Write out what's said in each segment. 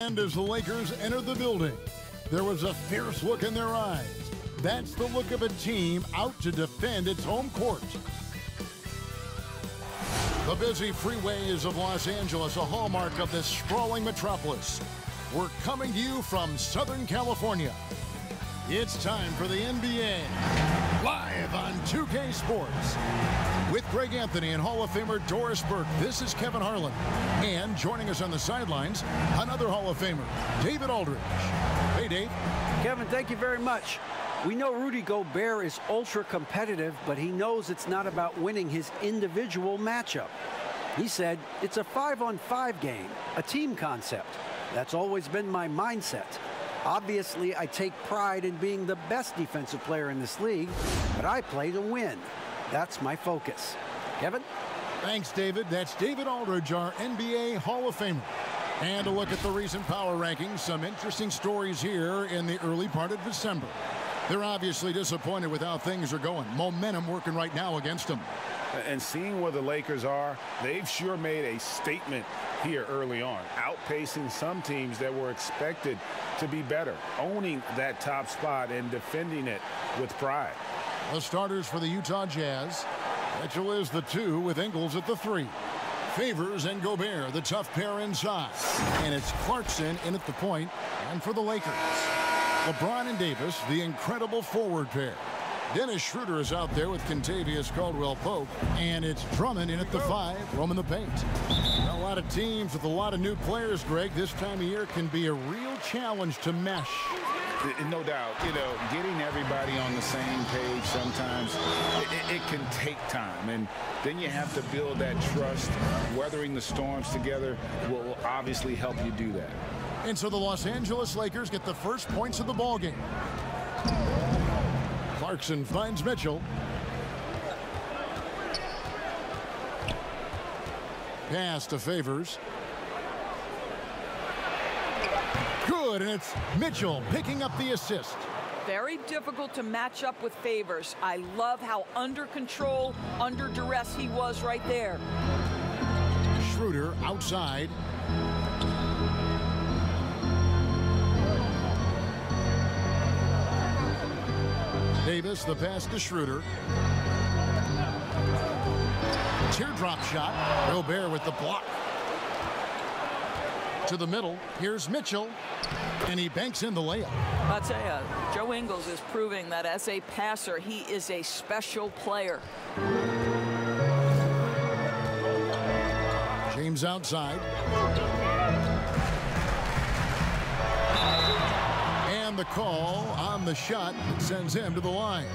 And as the Lakers entered the building, there was a fierce look in their eyes. That's the look of a team out to defend its home court. The busy freeways of Los Angeles, a hallmark of this sprawling metropolis. We're coming to you from Southern California. It's time for the NBA, live on 2K Sports. With Greg Anthony and Hall of Famer Doris Burke, this is Kevin Harlan. And joining us on the sidelines, another Hall of Famer, David Aldridge. Hey, Dave. Kevin, thank you very much. We know Rudy Gobert is ultra competitive, but he knows it's not about winning his individual matchup. He said, it's a 5-on-5 game, a team concept. That's always been my mindset. Obviously, I take pride in being the best defensive player in this league, but I play to win. That's my focus. Kevin? Thanks, David. That's David Aldridge, our NBA Hall of Famer. And a look at the recent power rankings. Some interesting stories here in the early part of December. They're obviously disappointed with how things are going. Momentum working right now against them. And seeing where the Lakers are, they've sure made a statement here early on, outpacing some teams that were expected to be better, owning that top spot and defending it with pride. The starters for the Utah Jazz. Mitchell is the 2 with Ingles at the 3. Favors and Gobert, the tough pair inside. And it's Clarkson in at the point, and for the Lakers. LeBron and Davis, the incredible forward pair. Dennis Schroeder is out there with Kentavious Caldwell-Pope, and it's Drummond in at the 5, roaming the paint. A lot of teams with a lot of new players, Greg, this time of year can be a real challenge to mesh. No doubt, getting everybody on the same page sometimes, it can take time. And then you have to build that trust. Weathering the storms together will obviously help you do that. And so the Los Angeles Lakers get the first points of the ballgame. Clarkson finds Mitchell. Pass to Favors. Good, and it's Mitchell picking up the assist. Very difficult to match up with Favors. I love how under control, under duress he was right there. Schroeder outside. Davis, the pass to Schroeder. Teardrop shot. Gobert with the block. To the middle. Here's Mitchell. And he banks in the layup. I'll tell you, Joe Ingles is proving that as a passer, he is a special player. James outside. And the call on the shot sends him to the line.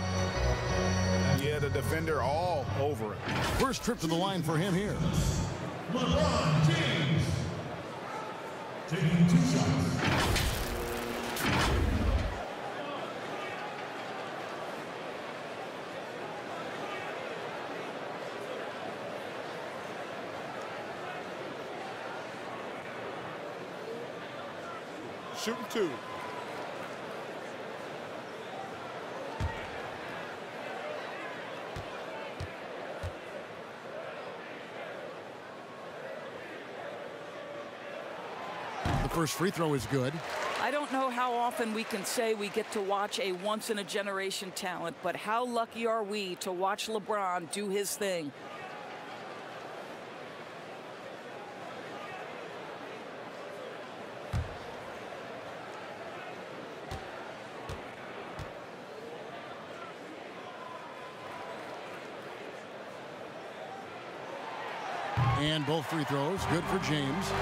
Yeah, the defender all over it. First trip to the line for him here. LeBron James taking 2 shots. Shooting 2. The first free throw is good. I don't know how often we can say we get to watch a once-in-a-generation talent, but how lucky are we to watch LeBron do his thing. And both free throws, good for James.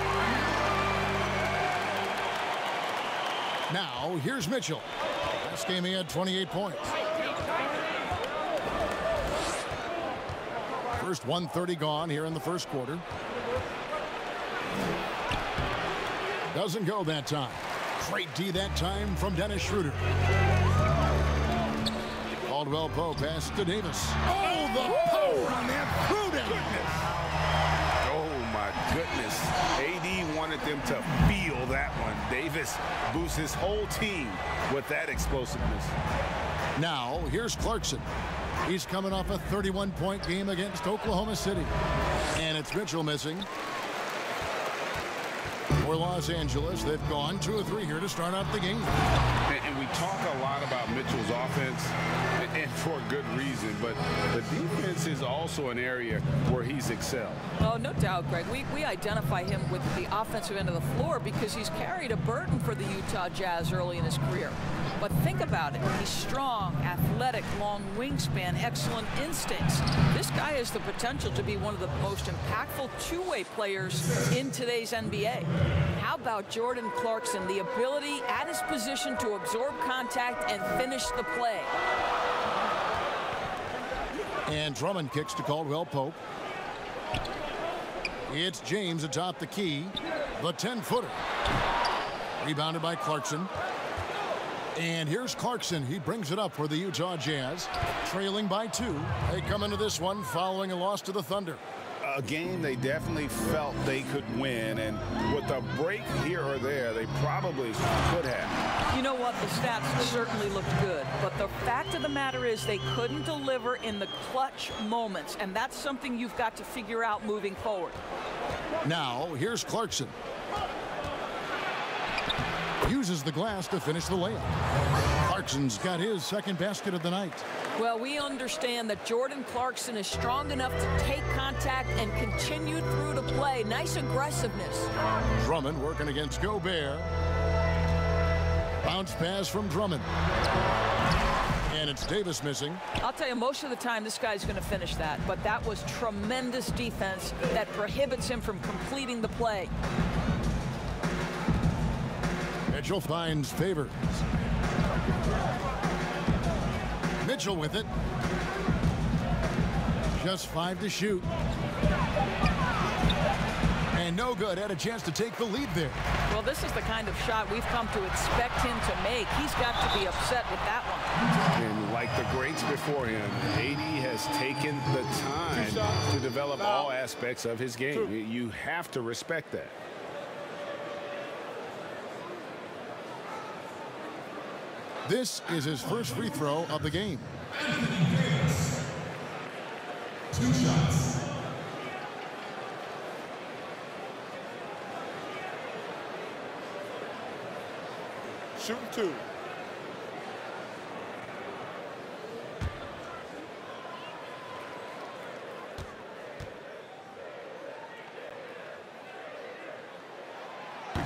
Now, here's Mitchell. Last game he had 28 points. First 1:30 gone here in the first quarter. Doesn't go that time. Great D that time from Dennis Schroeder. Caldwell-Pope pass to Davis. Oh, the power on that throw-down. Goodness, AD wanted them to feel that one. Davis boosts his whole team with that explosiveness. Now, here's Clarkson. He's coming off a 31-point game against Oklahoma City. And it's Mitchell missing. For Los Angeles, they've gone 2 of 3 here to start out the game. And we talk a lot about Mitchell's offense, and for good reason, but the defense is also an area where he's excelled. Oh, no doubt, Greg. We identify him with the offensive end of the floor because he's carried a burden for the Utah Jazz early in his career. But think about it. He's strong, athletic, long wingspan, excellent instincts. This guy has the potential to be one of the most impactful two-way players in today's NBA. How about Jordan Clarkson, the ability at his position to absorb contact and finish the play? And Drummond kicks to Caldwell Pope. It's James atop the key. The 10-footer. Rebounded by Clarkson. And here's Clarkson. He brings it up for the Utah Jazz. Trailing by 2. They come into this one following a loss to the Thunder. A game they definitely felt they could win, and with a break here or there, they probably could have. You know what? The stats certainly looked good, but the fact of the matter is they couldn't deliver in the clutch moments, and that's something you've got to figure out moving forward. Now, here's Clarkson. Uses the glass to finish the layup. Clarkson's got his second basket of the night. Well, we understand that Jordan Clarkson is strong enough to take contact and continue through to play. Nice aggressiveness. Drummond working against Gobert. Bounce pass from Drummond. And it's Davis missing. I'll tell you, most of the time this guy's going to finish that, but that was tremendous defense that prohibits him from completing the play. Mitchell finds Favors. Mitchell with it. Just 5 to shoot. And no good. Had a chance to take the lead there. Well, this is the kind of shot we've come to expect him to make. He's got to be upset with that one. And like the greats before him, AD has taken the time to develop all aspects of his game. You have to respect that. This is his first free throw of the game. 2 shots. Shoot 2.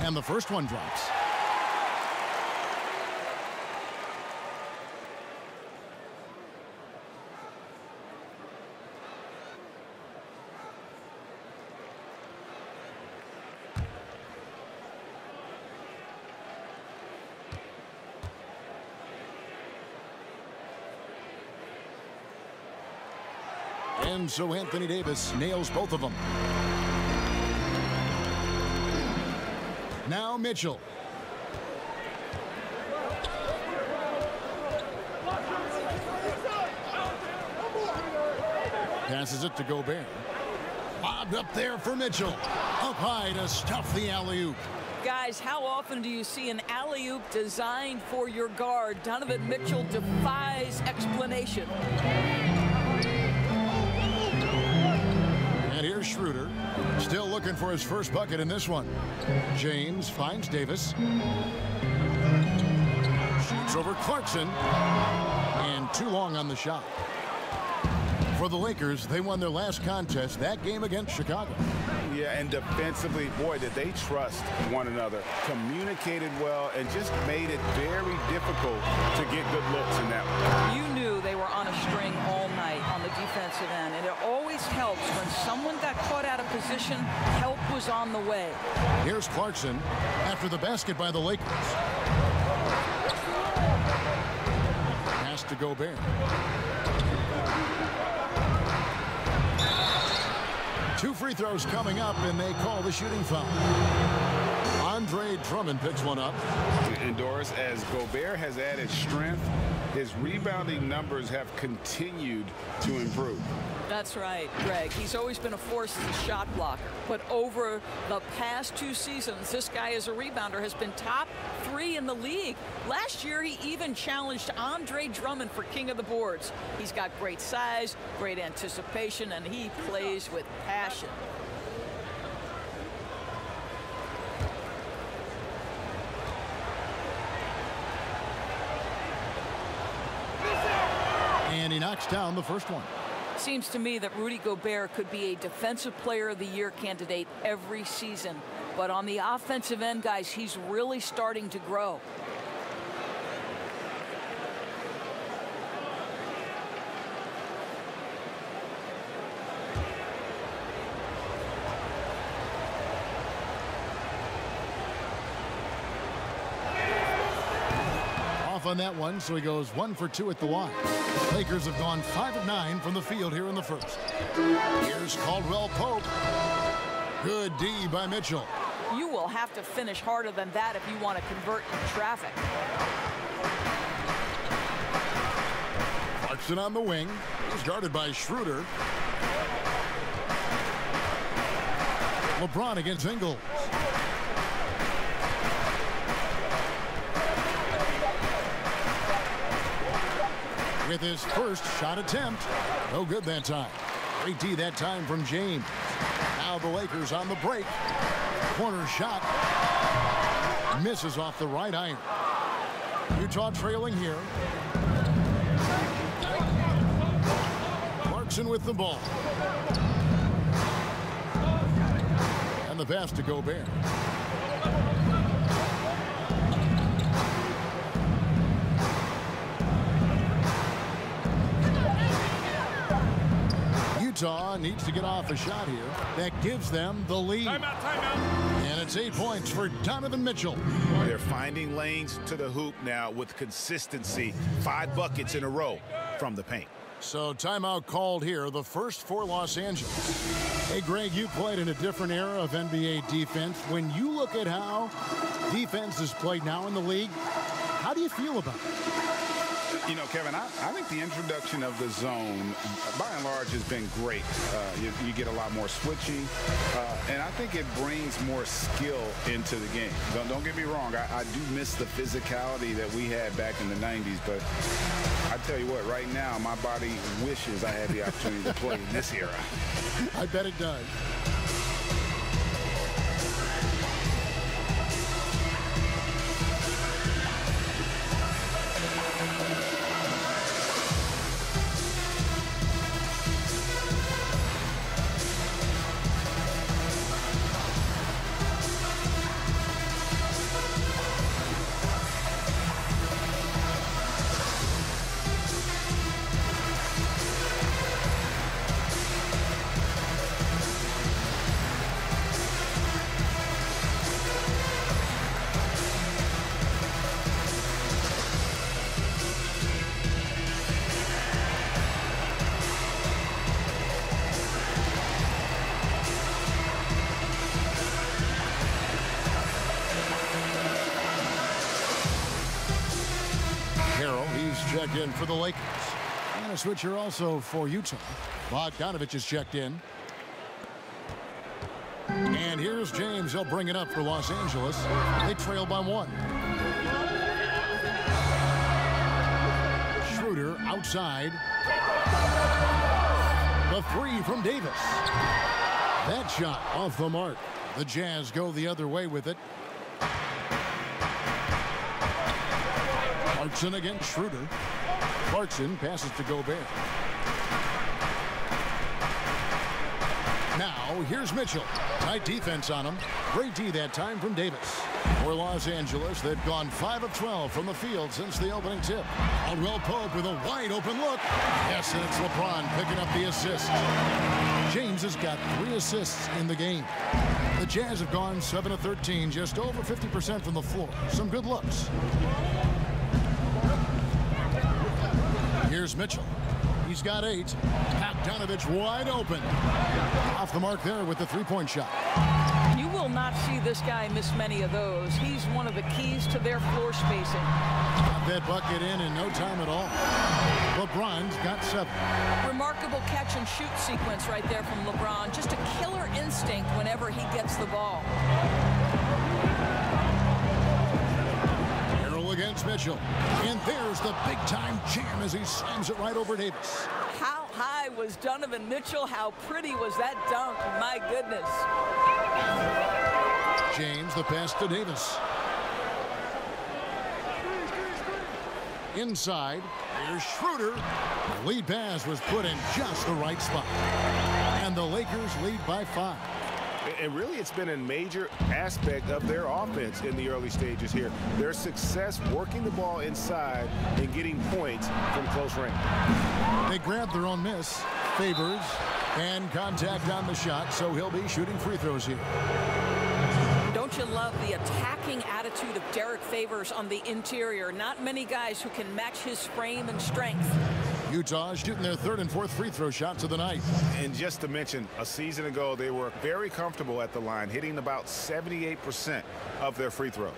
And the first one drops. And so Anthony Davis nails both of them. Now Mitchell. Passes it to Gobert. Lobbed up there for Mitchell. Up high to stuff the alley-oop. Guys, how often do you see an alley-oop designed for your guard? Donovan Mitchell defies explanation. And here's Schroeder, still looking for his first bucket in this one. James finds Davis. Shoots over Clarkson. And too long on the shot. For the Lakers, they won their last contest, that game against Chicago. Yeah, and defensively, boy, did they trust one another. Communicated well and just made it very difficult to get good looks in that one. You knew they were on a string all night on the defensive end, and it always helps when someone got caught out of position, help was on the way. Here's Clarkson after the basket by the Lakers. Pass to Gobert. Two free throws coming up, and they call the shooting foul. Andre Drummond picks one up. And Doris, as Gobert has added strength, his rebounding numbers have continued to improve. That's right, Greg. He's always been a force as a shot blocker. But over the past 2 seasons, this guy as a rebounder has been top 3 in the league. Last year, he even challenged Andre Drummond for king of the boards. He's got great size, great anticipation, and he plays with passion. he knocks down the first one. Seems to me that Rudy Gobert could be a Defensive Player of the Year candidate every season. But on the offensive end, guys, he's really starting to grow. On that one, so he goes 1 for 2 at the line. Lakers have gone 5 of 9 from the field here in the first. Here's Caldwell Pope. Good D by Mitchell. You will have to finish harder than that if you want to convert in traffic. Clarkson on the wing. He's guarded by Schroeder. LeBron against Ingles. With his first shot attempt. No good that time. Great D that time from James. Now the Lakers on the break. Corner shot. Misses off the right iron. Utah trailing here. Clarkson with the ball. And the pass to Gobert. Utah needs to get off a shot here that gives them the lead. Timeout. And it's 8 points for Donovan Mitchell. They're finding lanes to the hoop now with consistency. 5 buckets in a row from the paint. So timeout called here, the first for Los Angeles. Hey, Greg, you played in a different era of NBA defense. When you look at how defense is played now in the league, how do you feel about it? You know, Kevin, I think the introduction of the zone, by and large, has been great. You get a lot more switching, and I think it brings more skill into the game. Don't get me wrong. I do miss the physicality that we had back in the 90s, but I tell you what, right now, my body wishes I had the opportunity to play in this era. I bet it does. Checked in for the Lakers. And a switcher also for Utah. Bogdanovich is checked in. And here's James. He'll bring it up for Los Angeles. They trail by 1. Schroeder outside. The 3 from Davis. That shot off the mark. The Jazz go the other way with it. Clarkson against Schroeder. Clarkson passes to Gobert. Now, here's Mitchell. Tight defense on him. Great D that time from Davis. For Los Angeles, they've gone 5 of 12 from the field since the opening tip. Caldwell Pope with a wide open look. Yes, and it's LeBron picking up the assist. James has got 3 assists in the game. The Jazz have gone 7 of 13, just over 50% from the floor. Some good looks. Here's Mitchell. He's got 8. Bogdanovich wide open. Off the mark there with the 3-point shot. You will not see this guy miss many of those. He's one of the keys to their floor spacing. Got that bucket in no time at all. LeBron's got 7. Remarkable catch and shoot sequence right there from LeBron. Just a killer instinct whenever he gets the ball. Against Mitchell. And there's the big-time jam as he slams it right over Davis. How high was Donovan Mitchell? How pretty was that dunk? My goodness. James, the pass to Davis. Inside, here's Schroeder. The lead pass was put in just the right spot. And the Lakers lead by 5. And really, it's been a major aspect of their offense in the early stages here. Their success working the ball inside and getting points from close range. They grabbed their own miss. Favors and contact on the shot, so he'll be shooting free throws here. Don't you love the attacking attitude of Derek Favors on the interior? Not many guys who can match his frame and strength. Utah shooting their 3rd and 4th free throw shots of the night. And just to mention, a season ago, they were very comfortable at the line, hitting about 78% of their free throws.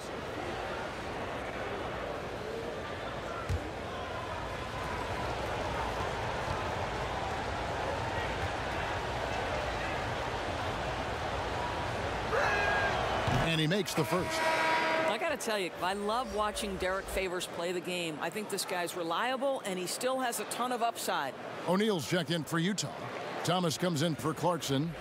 And he makes the first. I got to tell you, I love watching Derek Favors play the game. I think this guy's reliable, and he still has a ton of upside. O'Neal's checked in for Utah. Thomas comes in for Clarkson.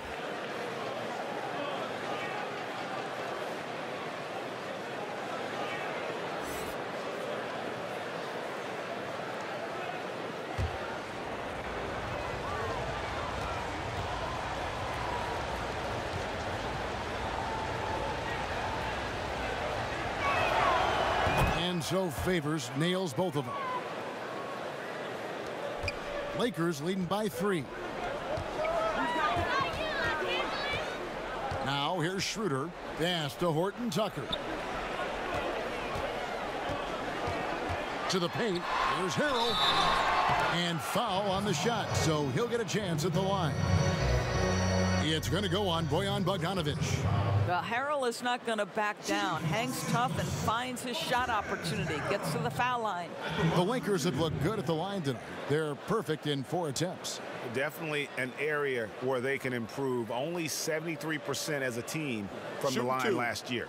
And so Favors nails both of them. Lakers leading by 3. Now here's Schroeder. Pass to Horton Tucker. To the paint. Here's Harrell. And foul on the shot, so he'll get a chance at the line. It's going to go on Bojan Bogdanovic. Well, Harrell is not going to back down. Hangs tough and finds his shot opportunity. Gets to the foul line. The Lakers have looked good at the line tonight. They're perfect in 4 attempts. Definitely an area where they can improve. Only 73% as a team from the line last year.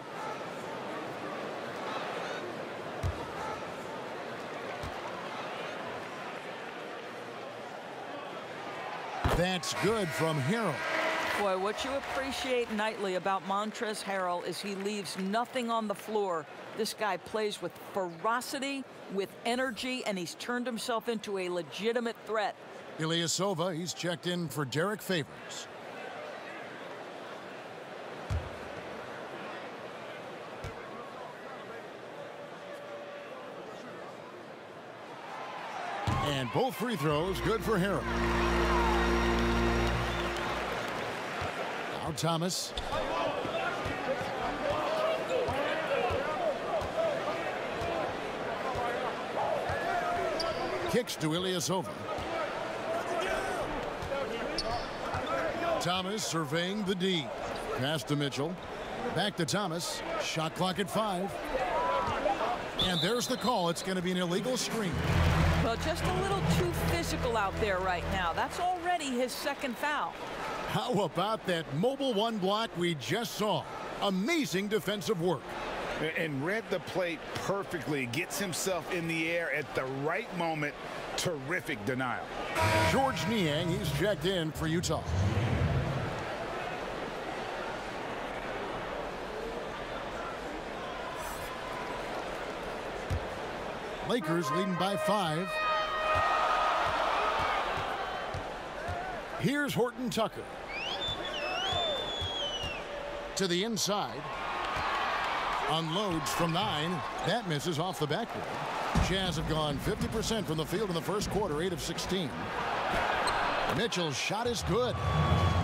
That's good from Harrell. Boy, what you appreciate nightly about Montrezl Harrell is he leaves nothing on the floor. This guy plays with ferocity, with energy, and he's turned himself into a legitimate threat. Ilyasova, he's checked in for Derek Favors. And both free throws good for Harrell. Now Thomas. Kicks to Ilyasova. Thomas surveying the D. Pass to Mitchell. Back to Thomas. Shot clock at 5. And there's the call. It's going to be an illegal screen. Well, just a little too physical out there right now. That's already his second foul. How about that mobile one block we just saw? Amazing defensive work. And read the plate perfectly. Gets himself in the air at the right moment. Terrific denial. George Niang, he's checked in for Utah. Lakers leading by 5. Here's Horton Tucker. To the inside. Unloads from 9. That misses off the backboard. Jazz have gone 50% from the field in the first quarter, 8 of 16. Mitchell's shot is good.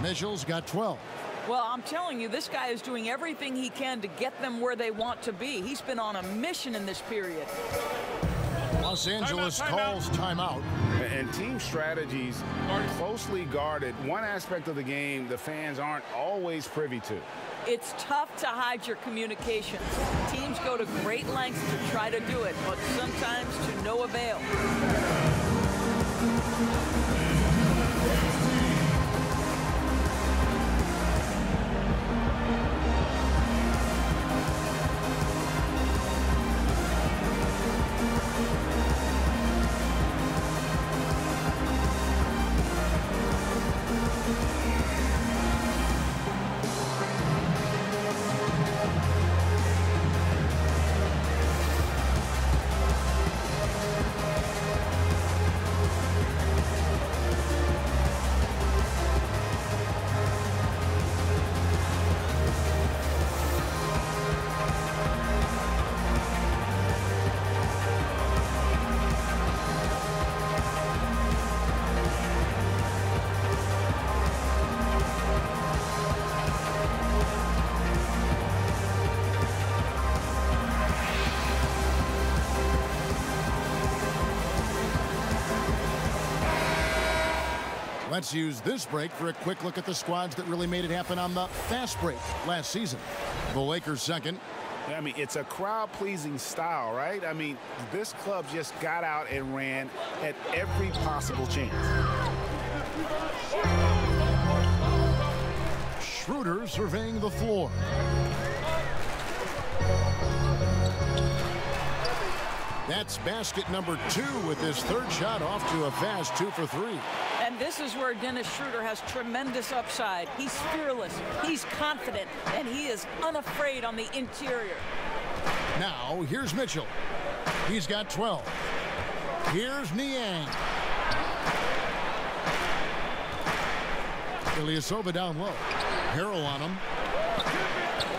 Mitchell's got 12. Well, I'm telling you, this guy is doing everything he can to get them where they want to be. He's been on a mission in this period. Los Angeles calls timeout. And team strategies are closely guarded. One aspect of the game the fans aren't always privy to. It's tough to hide your communications. Teams go to great lengths to try to do it, but sometimes to no avail. Let's use this break for a quick look at the squads that really made it happen on the fast break last season. The Lakers second. I mean, it's a crowd-pleasing style, right? I mean, this club just got out and ran at every possible chance. Schroeder surveying the floor. That's basket number 2 with his third shot off to a fast 2 for 3. And this is where Dennis Schroeder has tremendous upside. He's fearless, he's confident, and he is unafraid on the interior. Now, here's Mitchell. He's got 12. Here's Niang. Ilyasova down low. Harrell on him.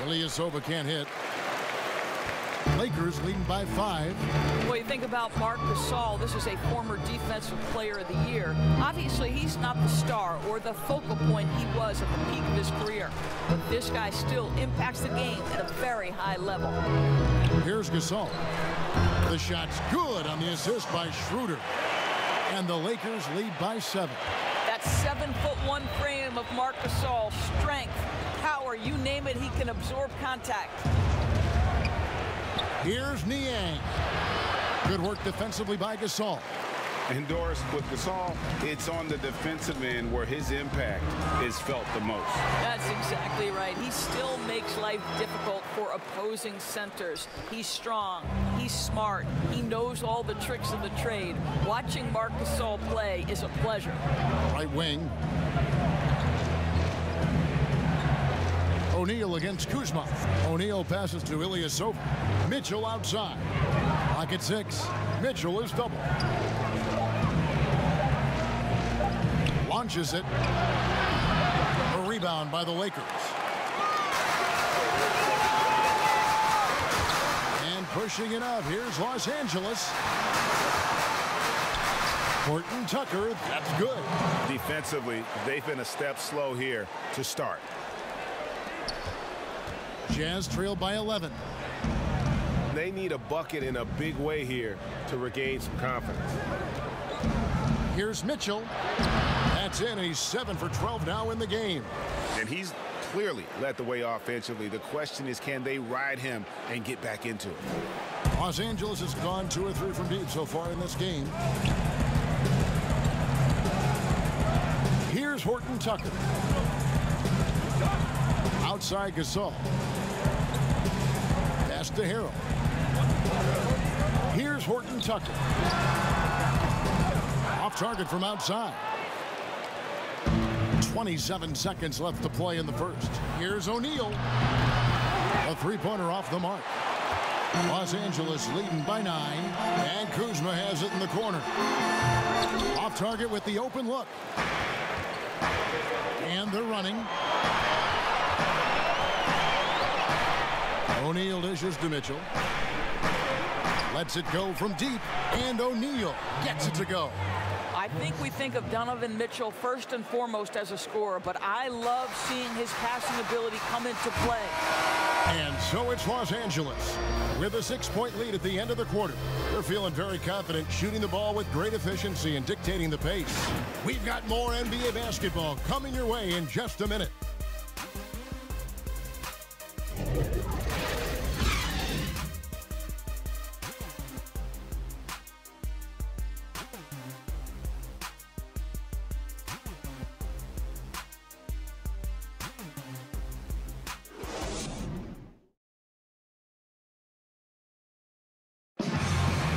Ilyasova can't hit. Lakers leading by 5. Well, you think about Marc Gasol. This is a former Defensive Player of the Year. Obviously, he's not the star or the focal point he was at the peak of his career. But this guy still impacts the game at a very high level. Here's Gasol. The shot's good on the assist by Schroeder. And the Lakers lead by 7. That 7'1" frame of Marc Gasol, strength, power, you name it, he can absorb contact. Here's Niang. Good work defensively by Gasol. And Doris, with Gasol, it's on the defensive end where his impact is felt the most. That's exactly right. He still makes life difficult for opposing centers. He's strong. He's smart. He knows all the tricks of the trade. Watching Marc Gasol play is a pleasure. Right wing. O'Neal against Kuzma. O'Neal passes to Ilyasova. Mitchell outside. Clock at 6. Mitchell is double. Launches it. A rebound by the Lakers. And pushing it up. Here's Los Angeles. Horton Tucker. That's good. Defensively, they've been a step slow here to start. Jazz trailed by 11. They need a bucket in a big way here to regain some confidence. Here's Mitchell. That's in, and he's 7 for 12 now in the game. And he's clearly led the way offensively. The question is, can they ride him and get back into it? Los Angeles has gone 2 or 3 from deep so far in this game. Here's Horton Tucker. Outside Gasol. Pass to Harrell. Here's Horton Tucker. Off target from outside. 27 seconds left to play in the first. Here's O'Neal. A three-pointer off the mark. Los Angeles leading by 9. And Kuzma has it in the corner. Off target with the open look. And they're running. O'Neal dishes to Mitchell. Lets it go from deep. And O'Neal gets it to go. I think we think of Donovan Mitchell first and foremost as a scorer, but I love seeing his passing ability come into play. And so it's Los Angeles with a 6-point lead at the end of the quarter. They're feeling very confident, shooting the ball with great efficiency and dictating the pace. We've got more NBA basketball coming your way in just a minute.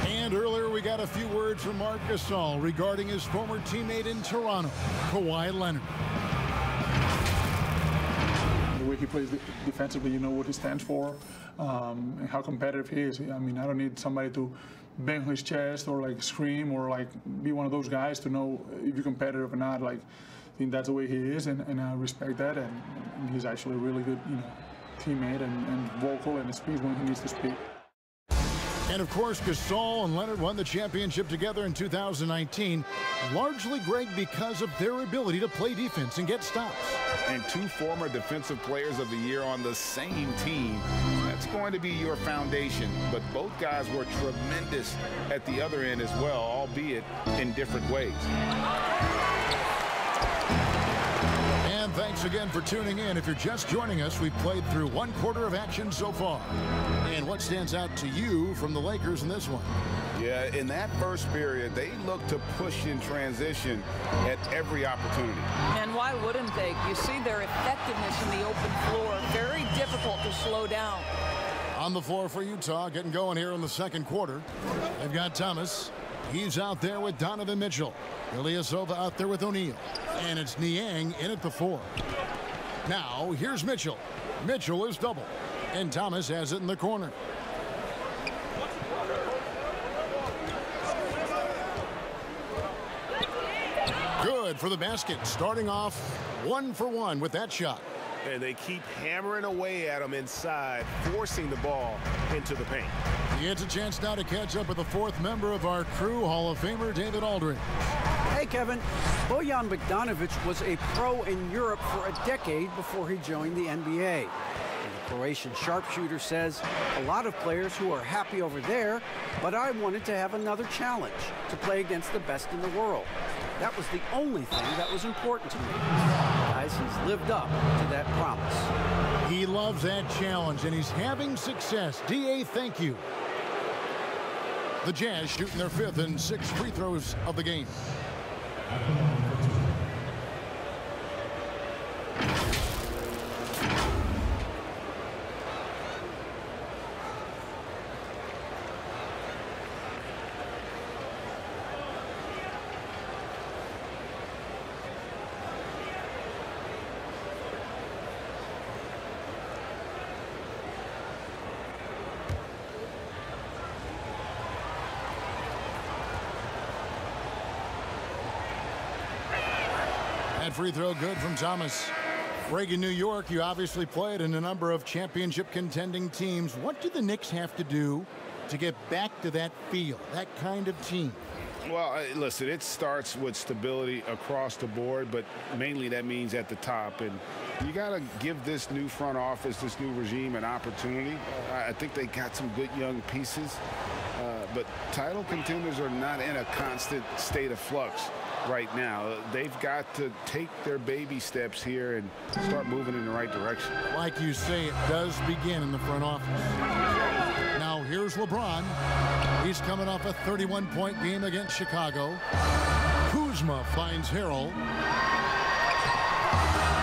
And earlier we got a few words from Marc Gasol regarding his former teammate in Toronto, Kawhi Leonard. The way he plays defensively, you know what he stands for, and how competitive he is. I mean, I don't need somebody to bang his chest or like scream or like be one of those guys to know if you're competitive or not. Like, I think that's the way he is, and I respect that. And he's actually a really good, teammate and vocal and speaks when he needs to speak. And of course, Gasol and Leonard won the championship together in 2019, largely, Greg, because of their ability to play defense and get stops. And 2 former Defensive Players of the Year on the same team. That's going to be your foundation. But both guys were tremendous at the other end as well, albeit in different ways. thanks again for tuning in. If you're just joining us, we've played through 1/4 of action so far. And what stands out to you from the Lakers in this one? Yeah, in that first period, they looked to push in transition at every opportunity. And why wouldn't they? You see their effectiveness in the open floor. Very difficult to slow down. On the floor for Utah, getting going here in the second quarter. They've got Thomas. He's out there with Donovan Mitchell. Ilyasova out there with O'Neal. And it's Niang in at the 4. Now, here's Mitchell. Mitchell is double. And Thomas has it in the corner. Good for the basket. Starting off 1 for 1 with that shot. And they keep hammering away at him inside, forcing the ball into the paint. He gets a chance now to catch up with the 4th member of our crew, Hall of Famer David Aldridge. Hey, Kevin. Bojan Bogdanovic was a pro in Europe for a decade before he joined the NBA. And the Croatian sharpshooter says, a lot of players who are happy over there, but I wanted to have another challenge, to play against the best in the world. That was the only thing that was important to me. Guys, he's lived up to that promise. He loves that challenge, and he's having success. D.A., thank you. The Jazz shooting their 5th and 6th free throws of the game. That free throw good from Thomas. Reagan, New York, you obviously played in a number of championship contending teams. What do the Knicks have to do to get back to that feel, that kind of team? Well, listen, it starts with stability across the board, but mainly that means at the top. And you got to give this new front office, this new regime, an opportunity. I think they got some good young pieces, but title contenders are not in a constant state of flux right now. They've got to take their baby steps here and start moving in the right direction. Like you say, it does begin in the front office. Now here's LeBron. He's coming off a 31-point game against Chicago. Kuzma finds Harrell.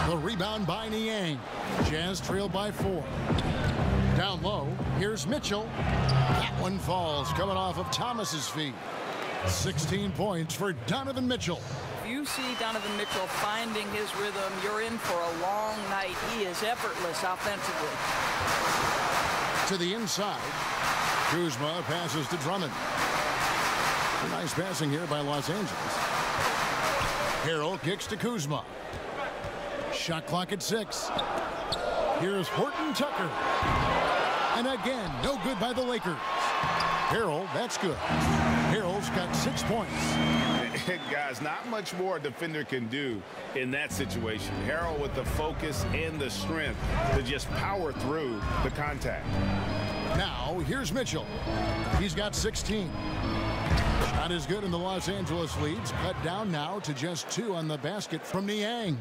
The rebound by Niang. Jazz trail by 4. Down low, here's Mitchell. That one falls, coming off of Thomas's feet. 16 points for Donovan Mitchell. If you see Donovan Mitchell finding his rhythm, you're in for a long night. He is effortless offensively. To the inside, Kuzma passes to Drummond. Nice passing here by Los Angeles. Harrell kicks to Kuzma. Shot clock at 6. Here's Horton Tucker. And again, no good by the Lakers. Harrell, that's good. Harrell's got 6 points. Guys, not much more a defender can do in that situation. Harrell with the focus and the strength to just power through the contact. Now, here's Mitchell. He's got 16. Shot is good, and the Los Angeles leads cut down now to just 2 on the basket from Niang.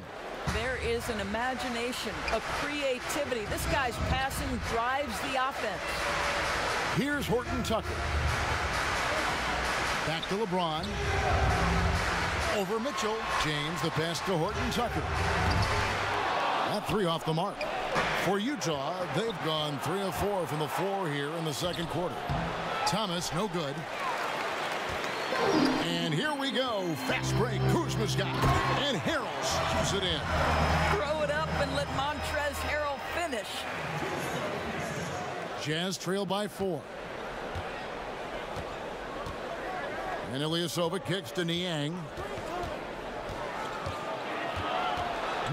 There is an imagination, a creativity. This guy's passing drives the offense. Here's Horton Tucker. Back to LeBron. Over Mitchell. James, the pass to Horton Tucker. That 3 off the mark. For Utah, they've gone 3 of 4 from the floor here in the second quarter. Thomas, no good. And here we go. Fast break. Kuzma's got it. And Harrell shoots it in. Throw it up and let Montrezl Harrell finish. Jazz trail by 4. And Ilyasova kicks to Niang.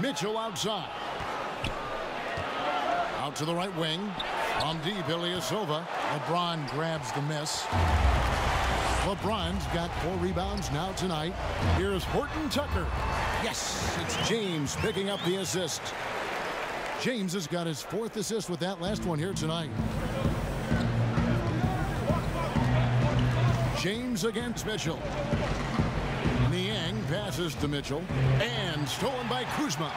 Mitchell outside. Out to the right wing. From deep, Ilyasova. LeBron grabs the miss. LeBron's got 4 rebounds now tonight. Here's Horton Tucker. Yes, it's James picking up the assist. James has got his 4th assist with that last one here tonight. James against Mitchell. Niang passes to Mitchell. And stolen by Kuzma.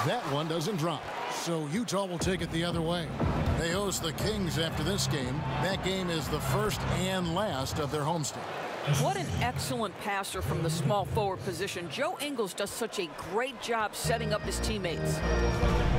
That one doesn't drop. So Utah will take it the other way. They host the Kings after this game. That game is the first and last of their homestand. What an excellent passer from the small forward position. Joe Ingles does such a great job setting up his teammates.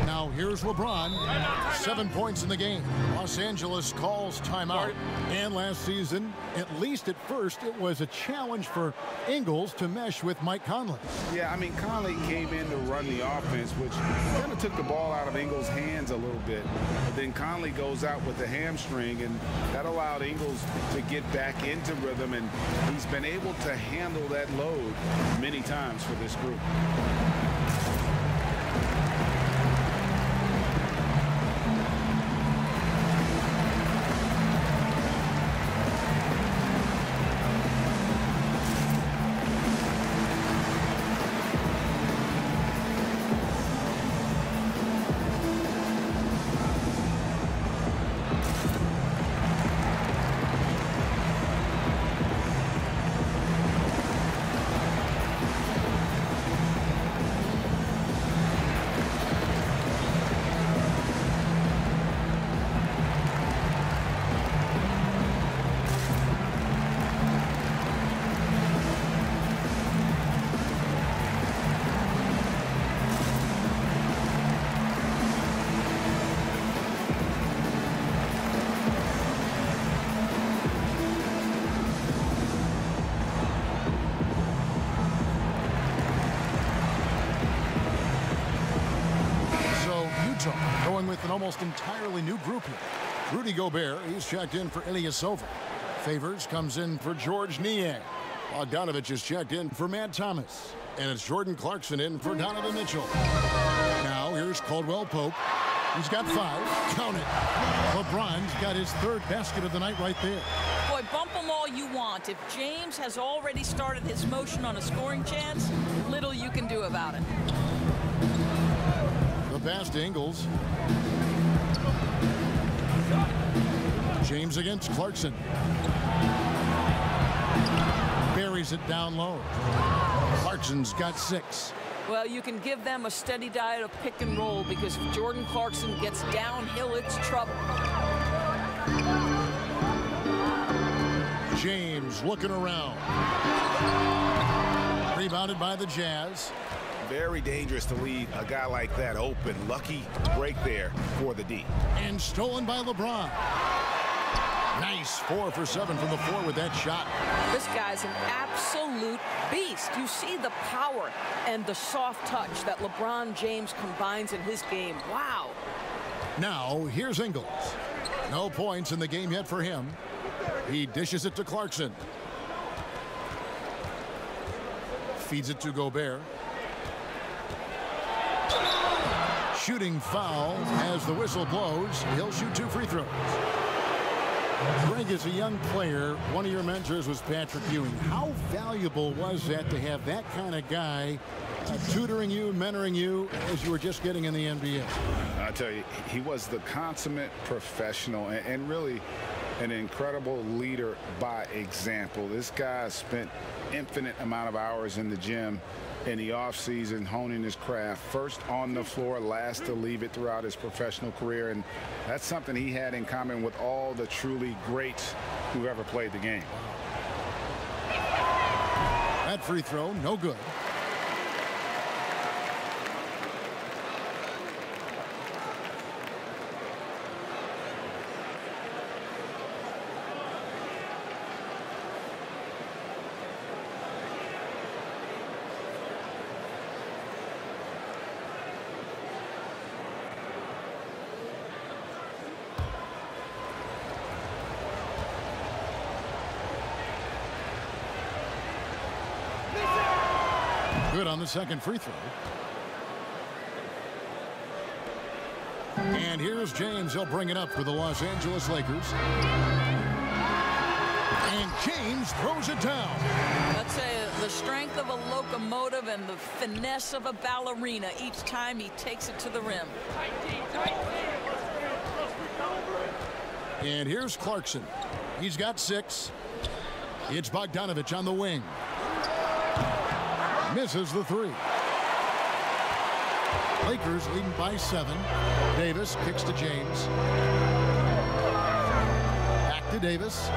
Now here's LeBron. 7 points in the game. Los Angeles calls timeout. And last season, at least at first, it was a challenge for Ingles to mesh with Mike Conley. Yeah, I mean, Conley came in to run the offense, which kind of took the ball out of Ingles' hands a little bit. But then Conley goes out with the hamstring, and that allowed Ingles to get back into rhythm, and he's been able to handle that load many times for this group. Going with an almost entirely new group here. Rudy Gobert, he's checked in for Ilyasova. Favors comes in for George Niang. Bogdanovich is checked in for Matt Thomas. And it's Jordan Clarkson in for Donovan Mitchell. Now here's Caldwell Pope. He's got 5. Count it. LeBron's got his 3rd basket of the night right there. Boy, bump them all you want. If James has already started his motion on a scoring chance, little you can do about it. The pass to Ingles. James against Clarkson. Buries it down low. Clarkson's got 6. Well, you can give them a steady diet of pick and roll, because if Jordan Clarkson gets downhill, it's trouble. James looking around. Rebounded by the Jazz. Very dangerous to leave a guy like that open. Lucky break there for the D. And stolen by LeBron. Nice 4 for 7 from the floor with that shot. This guy's an absolute beast. You see the power and the soft touch that LeBron James combines in his game. Wow. Now here's Ingles. No points in the game yet for him. He dishes it to Clarkson. Feeds it to Gobert. Shooting foul as the whistle blows. He'll shoot 2 free throws. Greg, as a young player, one of your mentors was Patrick Ewing. How valuable was that to have that kind of guy tutoring you, mentoring you as you were just getting in the NBA? I tell you, he was the consummate professional and really an incredible leader by example. This guy spent infinite amount of hours in the gym in the offseason honing his craft, first on the floor, last to leave it throughout his professional career, and that's something he had in common with all the truly greats who ever played the game. That free throw, no good. Good on the second free throw. And here's James. He'll bring it up for the Los Angeles Lakers. And James throws it down. Let's say the strength of a locomotive and the finesse of a ballerina each time he takes it to the rim. And here's Clarkson. He's got 6. It's Bogdanovich on the wing. Misses the 3. Lakers leading by 7. Davis kicks to James. Back to Davis.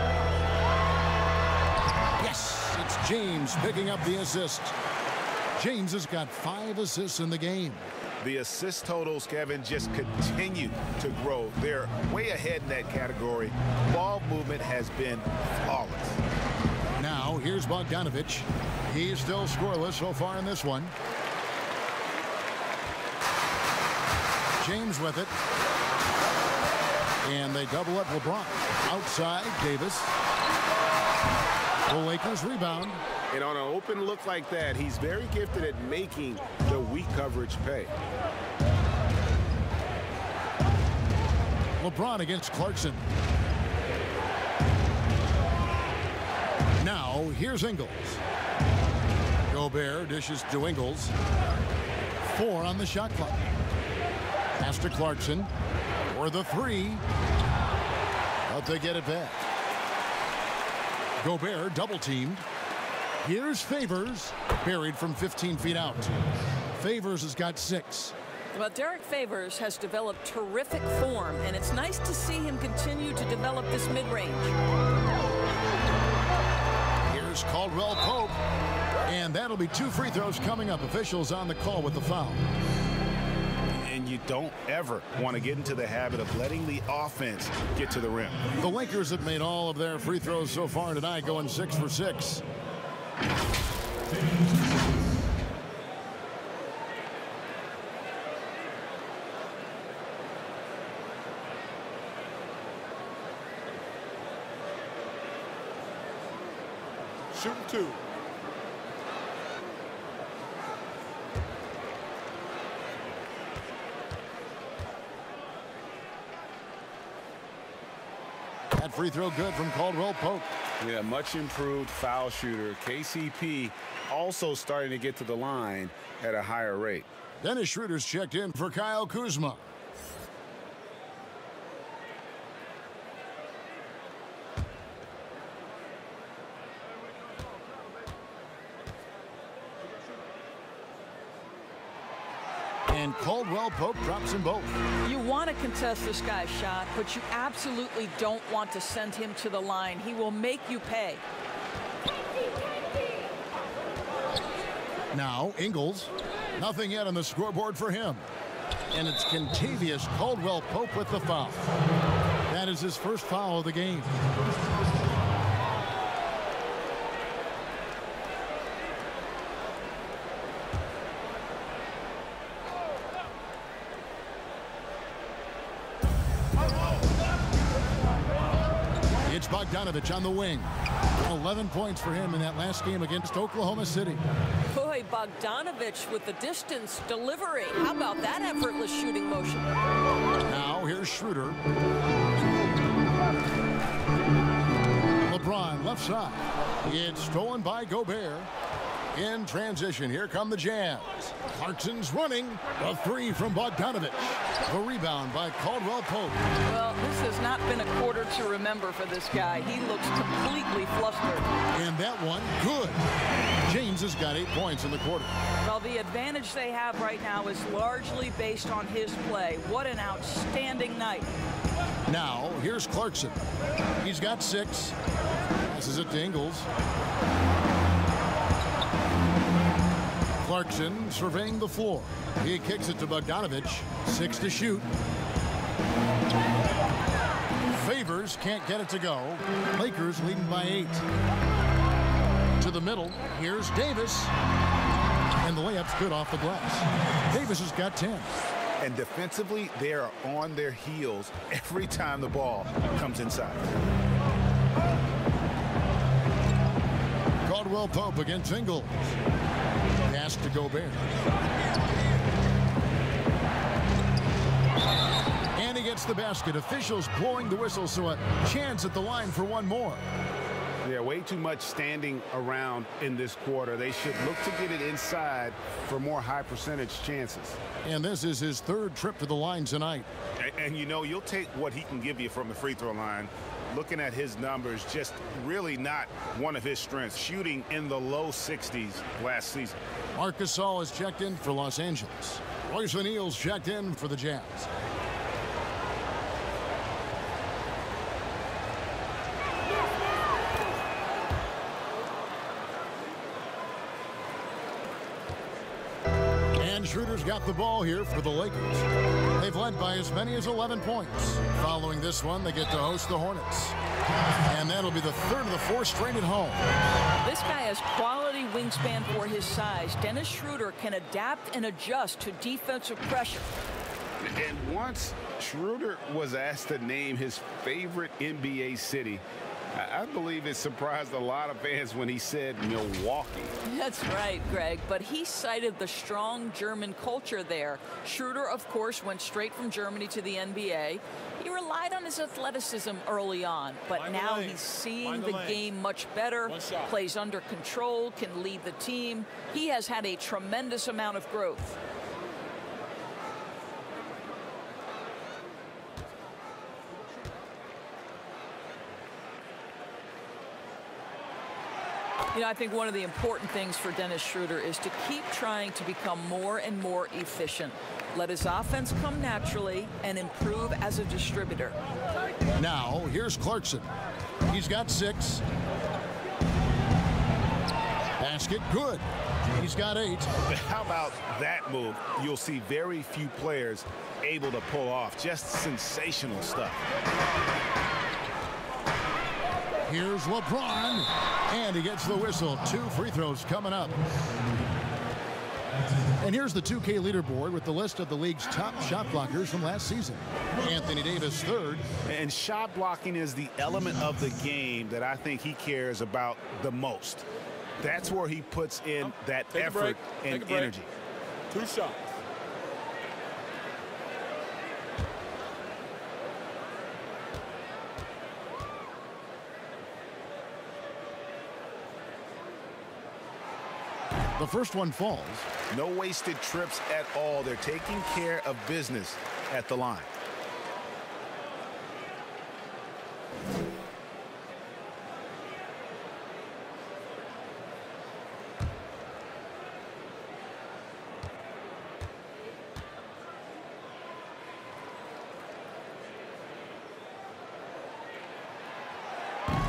Yes, it's James picking up the assist. James has got 5 assists in the game. The assist totals, Kevin, just continue to grow. They're way ahead in that category. Ball movement has been flawless. Now, here's Bogdanovich. He's still scoreless so far in this one. James with it. And they double up LeBron. Outside, Davis. The Lakers rebound. And on an open look like that, he's very gifted at making the weak coverage pay. LeBron against Clarkson. Now, here's Ingles. Gobert dishes to Ingles. 4 on the shot clock. Pass to Clarkson for the 3. But they get it back. Gobert double teamed. Here's Favors, buried from 15 feet out. Favors has got 6. Well, Derek Favors has developed terrific form, and it's nice to see him continue to develop this mid-range. Here's Caldwell Pope, and that'll be 2 free throws coming up. Officials on the call with the foul. And you don't ever want to get into the habit of letting the offense get to the rim. The Lakers have made all of their free throws so far tonight, going 6 for 6. Shooting 2. That free throw good from Caldwell Pope. Yeah, much improved foul shooter. KCP also starting to get to the line at a higher rate. Dennis Schroeder's checked in for Kyle Kuzma. And Caldwell Pope drops them both. You want to contest this guy's shot, but you absolutely don't want to send him to the line. He will make you pay. Now, Ingles. Nothing yet on the scoreboard for him. And it's Kentavious Caldwell Pope with the foul. That is his first foul of the game. It's Bogdanovich on the wing. 11 points for him in that last game against Oklahoma City. Boy, Bogdanovich with the distance delivery. How about that effortless shooting motion? Now here's Schroeder. LeBron left side. It's stolen by Gobert. In transition, here come the Jazz. Clarkson's running. A 3 from Bogdanovich. The rebound by Caldwell Pope. Well, this has not been a quarter to remember for this guy. He looks completely flustered. And that one, good. James has got 8 points in the quarter. Well, the advantage they have right now is largely based on his play. What an outstanding night. Now, here's Clarkson. He's got 6. Passes it to Ingles. Clarkson surveying the floor. He kicks it to Bogdanovich. 6 to shoot. Favors can't get it to go. Lakers leading by 8. To the middle. Here's Davis. And the layup's good off the glass. Davis has got 10. And defensively, they are on their heels every time the ball comes inside. Caldwell Pope against Ingles. Pass to Gobert. And he gets the basket. Officials blowing the whistle, so a chance at the line for one more. Yeah, way too much standing around in this quarter. They should look to get it inside for more high percentage chances. And this is his 3rd trip to the line tonight. And, you know, you'll take what he can give you from the free throw line. Looking at his numbers, just really not one of his strengths. Shooting in the low 60s last season. Marc Gasol has checked in for Los Angeles. Royce O'Neal's checked in for the Jazz. And Schroeder's got the ball here for the Lakers. They've led by as many as 11 points. Following this one, they get to host the Hornets. And that'll be the third of the four straight at home. This guy has quality wingspan for his size. Dennis Schroeder can adapt and adjust to defensive pressure. And once Schroeder was asked to name his favorite NBA city, I believe it surprised a lot of fans when he said Milwaukee. That's right, Greg. But he cited the strong German culture there. Schroeder, of course, went straight from Germany to the NBA. He relied on his athleticism early on, but now he's seeing the game much better, plays under control, can lead the team. He has had a tremendous amount of growth. You know, I think one of the important things for Dennis Schroeder is to keep trying to become more and more efficient. Let his offense come naturally and improve as a distributor. Now, here's Clarkson. He's got 6. Basket, good. He's got 8. How about that move? You'll see very few players able to pull off. Just sensational stuff. Here's LeBron, and he gets the whistle. 2 free throws coming up. And here's the 2K leaderboard with the list of the league's top shot blockers from last season. Anthony Davis, 3rd. And shot blocking is the element of the game that I think he cares about the most. That's where he puts in that effort and energy. 2 shots. The first one falls. No wasted trips at all. They're taking care of business at the line.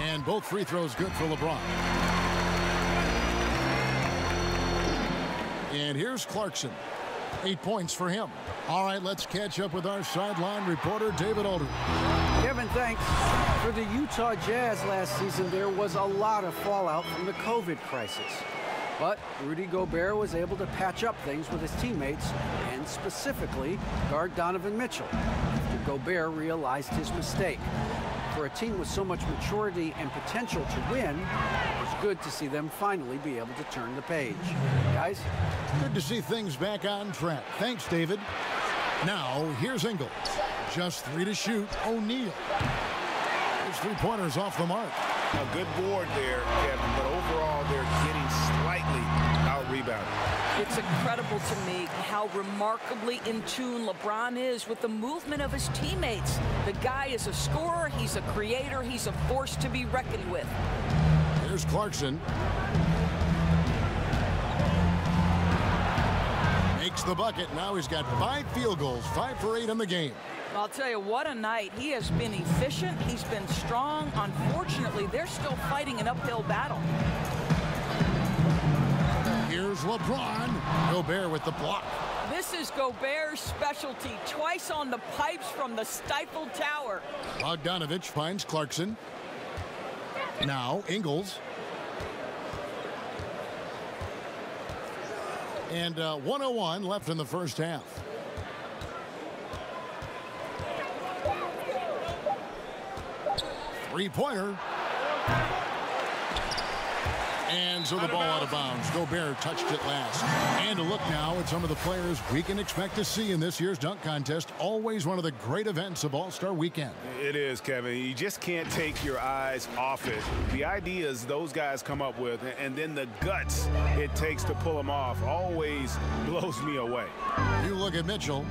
And both free throws good for LeBron. And here's Clarkson. 8 points for him. All right, let's catch up with our sideline reporter, David Aldridge. Kevin, thanks. For the Utah Jazz last season, there was a lot of fallout from the COVID crisis. But Rudy Gobert was able to patch up things with his teammates, and specifically guard Donovan Mitchell, after Gobert realized his mistake. For a team with so much maturity and potential to win, it was good to see them finally be able to turn the page. Guys? Good to see things back on track. Thanks, David. Now, here's Ingles. Just 3 to shoot. O'Neal. His 3-pointers off the mark. A good board there, Kevin, but overall they're getting slightly out-rebounded. It's incredible to me how remarkably in tune LeBron is with the movement of his teammates. The guy is a scorer, he's a creator, he's a force to be reckoned with. Here's Clarkson. Makes the bucket. Now he's got 5 field goals, 5 for 8 in the game. I'll tell you, what a night. He has been efficient, he's been strong. Unfortunately, they're still fighting an uphill battle. Here's LeBron. Gobert with the block. This is Gobert's specialty. Twice on the pipes from the stifled tower. Bogdanovich finds Clarkson. Now Ingles. And 1:01 left in the first half. Three-pointer. And so the ball out of bounds. Gobert touched it last. And a look now at some of the players we can expect to see in this year's dunk contest. Always one of the great events of All-Star Weekend. It is, Kevin. You just can't take your eyes off it. The ideas those guys come up with, and then the guts it takes to pull them off, always blows me away. You look at Mitchell.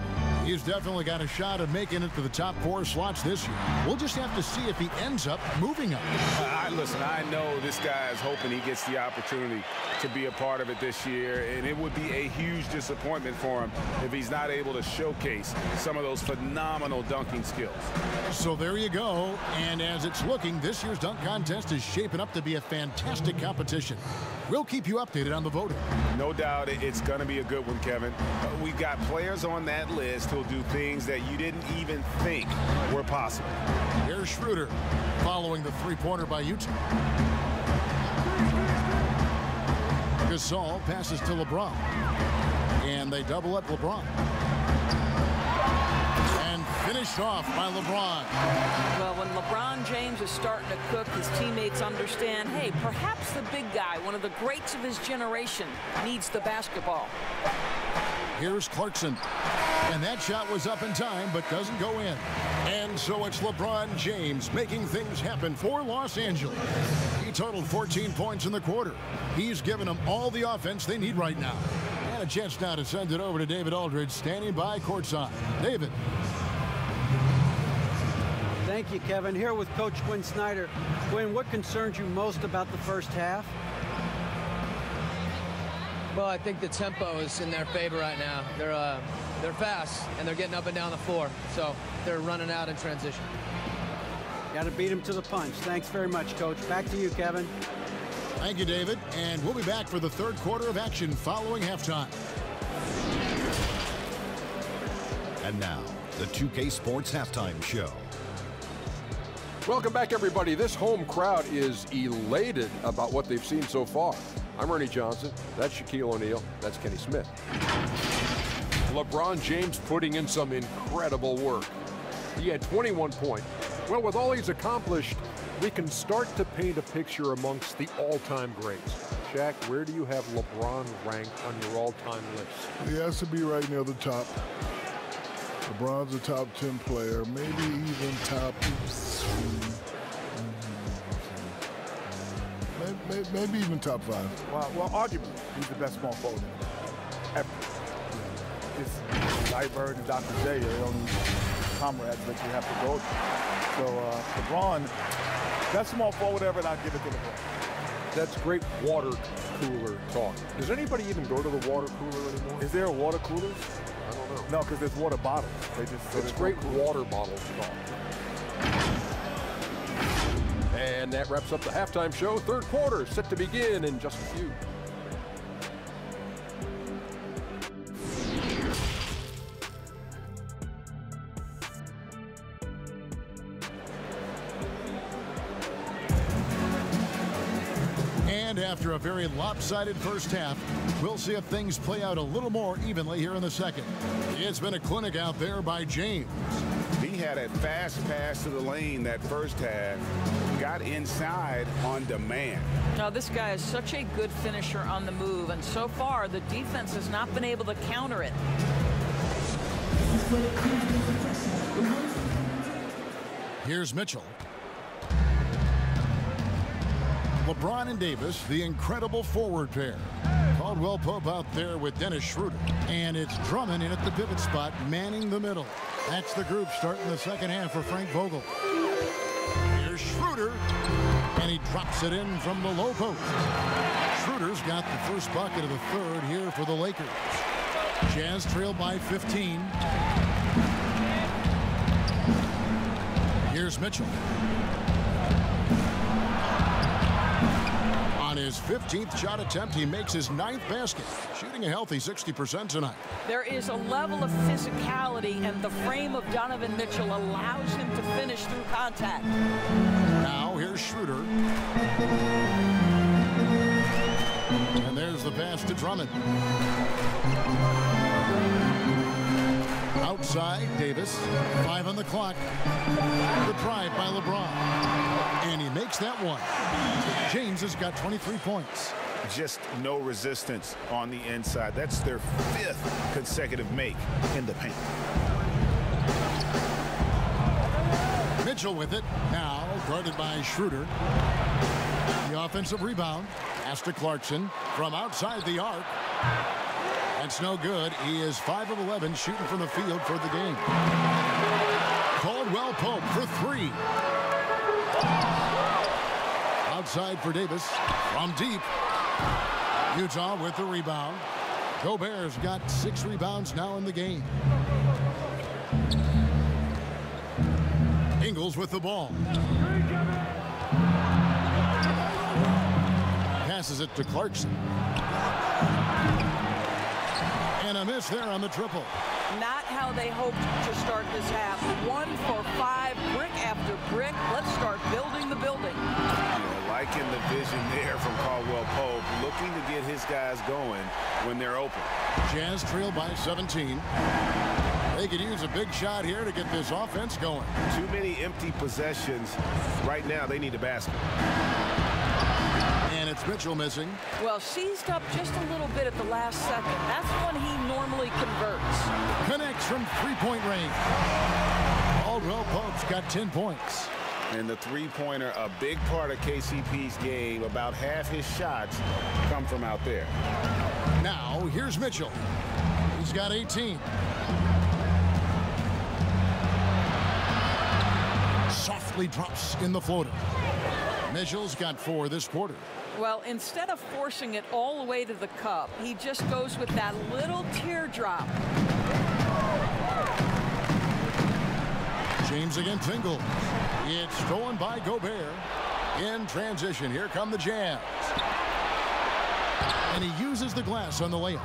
He's definitely got a shot of making it to the top 4 slots this year. We'll just have to see if he ends up moving up. Listen, I know this guy is hoping he gets the opportunity to be a part of it this year, and it would be a huge disappointment for him if he's not able to showcase some of those phenomenal dunking skills. So there you go. And as it's looking, this year's dunk contest is shaping up to be a fantastic competition. We'll keep you updated on the voting. No doubt it's going to be a good one, Kevin. We've got players on that list who'll do things that you didn't even think were possible. Here's Schroeder following the three-pointer by Utah. Gasol passes to LeBron. And they double up LeBron. And finished off by LeBron. Well, when LeBron James is starting to cook, his teammates understand, hey, perhaps the big guy, one of the greats of his generation, needs the basketball. Here's Clarkson. And that shot was up in time, but doesn't go in. And so it's LeBron James making things happen for Los Angeles. He totaled 14 points in the quarter. He's given them all the offense they need right now. And a chance now to send it over to David Aldridge, standing by courtside. David. Thank you, Kevin. Here with Coach Quinn Snyder. Quinn, what concerns you most about the first half? Well, I think the tempo is in their favor right now. They're fast, and they're getting up and down the floor, so they're running out in transition. Got to beat them to the punch. Thanks very much, Coach. Back to you, Kevin. Thank you, David. And we'll be back for the third quarter of action following halftime. And now, the 2K Sports Halftime Show. Welcome back, everybody. This home crowd is elated about what they've seen so far. I'm Ernie Johnson. That's Shaquille O'Neal. That's Kenny Smith. LeBron James putting in some incredible work. He had 21 points. Well, with all he's accomplished, we can start to paint a picture amongst the all-time greats. Shaq, where do you have LeBron ranked on your all-time list? He has to be right near the top. LeBron's a top 10 player, maybe even top maybe even top 5. Well, arguably, he's the best small forward ever. It's Larry Bird and Dr. J are the only comrades that you have to go to. So LeBron, best small forward ever, and I'll give it to LeBron. That's great water cooler talk. Does anybody even go to the water cooler anymore? Is there a water cooler? I don't know. No, because there's water bottles. It's great water bottle talk. And that wraps up the halftime show. Third quarter set to begin in just a few. And after a very lopsided first half, we'll see if things play out a little more evenly here in the second. It's been a clinic out there by James. He had a fast pass to the lane that first half, got inside on demand. Now, this guy is such a good finisher on the move, and so far the defense has not been able to counter it. Here's Mitchell. LeBron and Davis, the incredible forward pair. Caldwell Pope out there with Dennis Schroeder. And it's Drummond in at the pivot spot, manning the middle. That's the group starting the second half for Frank Vogel. Here's Schroeder, and he drops it in from the low post. Schroeder's got the first bucket of the third here for the Lakers. Jazz trail by 15. Here's Mitchell. On his 15th shot attempt, he makes his 9th basket, shooting a healthy 60% tonight. There is a level of physicality, and the frame of Donovan Mitchell allows him to finish through contact. Now here's Schroeder. And there's the pass to Drummond. Out Outside, Davis. 5 on the clock. The drive by LeBron. And he makes that one. James has got 23 points. Just no resistance on the inside. That's their 5th consecutive make in the paint. Mitchell with it. Now guarded by Schroeder. The offensive rebound. Pass to Clarkson from outside the arc. That's no good. He is 5 of 11 shooting from the field for the game. Caldwell Pope for 3. Outside for Davis from deep. Utah with the rebound. Gobert's got 6 rebounds now in the game. Ingles with the ball. Passes it to Clarkson. And a miss there on the triple. Not how they hoped to start this half. 1 for 5, brick after brick. Let's start building the building. Yeah, liking the vision there from Caldwell Pope, looking to get his guys going when they're open. Jazz trail by 17. They could use a big shot here to get this offense going. Too many empty possessions. Right now, they need a basket. And it's Mitchell missing. Well, seized up just a little bit at the last second. That's when he normally converts. Connects from 3-point range. Caldwell Pope's got 10 points. And the three-pointer, a big part of KCP's game. About half his shots come from out there. Now, here's Mitchell. He's got 18. Softly drops in the floater. Mitchell's got 4 this quarter. Well, instead of forcing it all the way to the cup, he just goes with that little teardrop. James against Ingles. It's stolen by Gobert. In transition, here come the Jazz. And he uses the glass on the layup.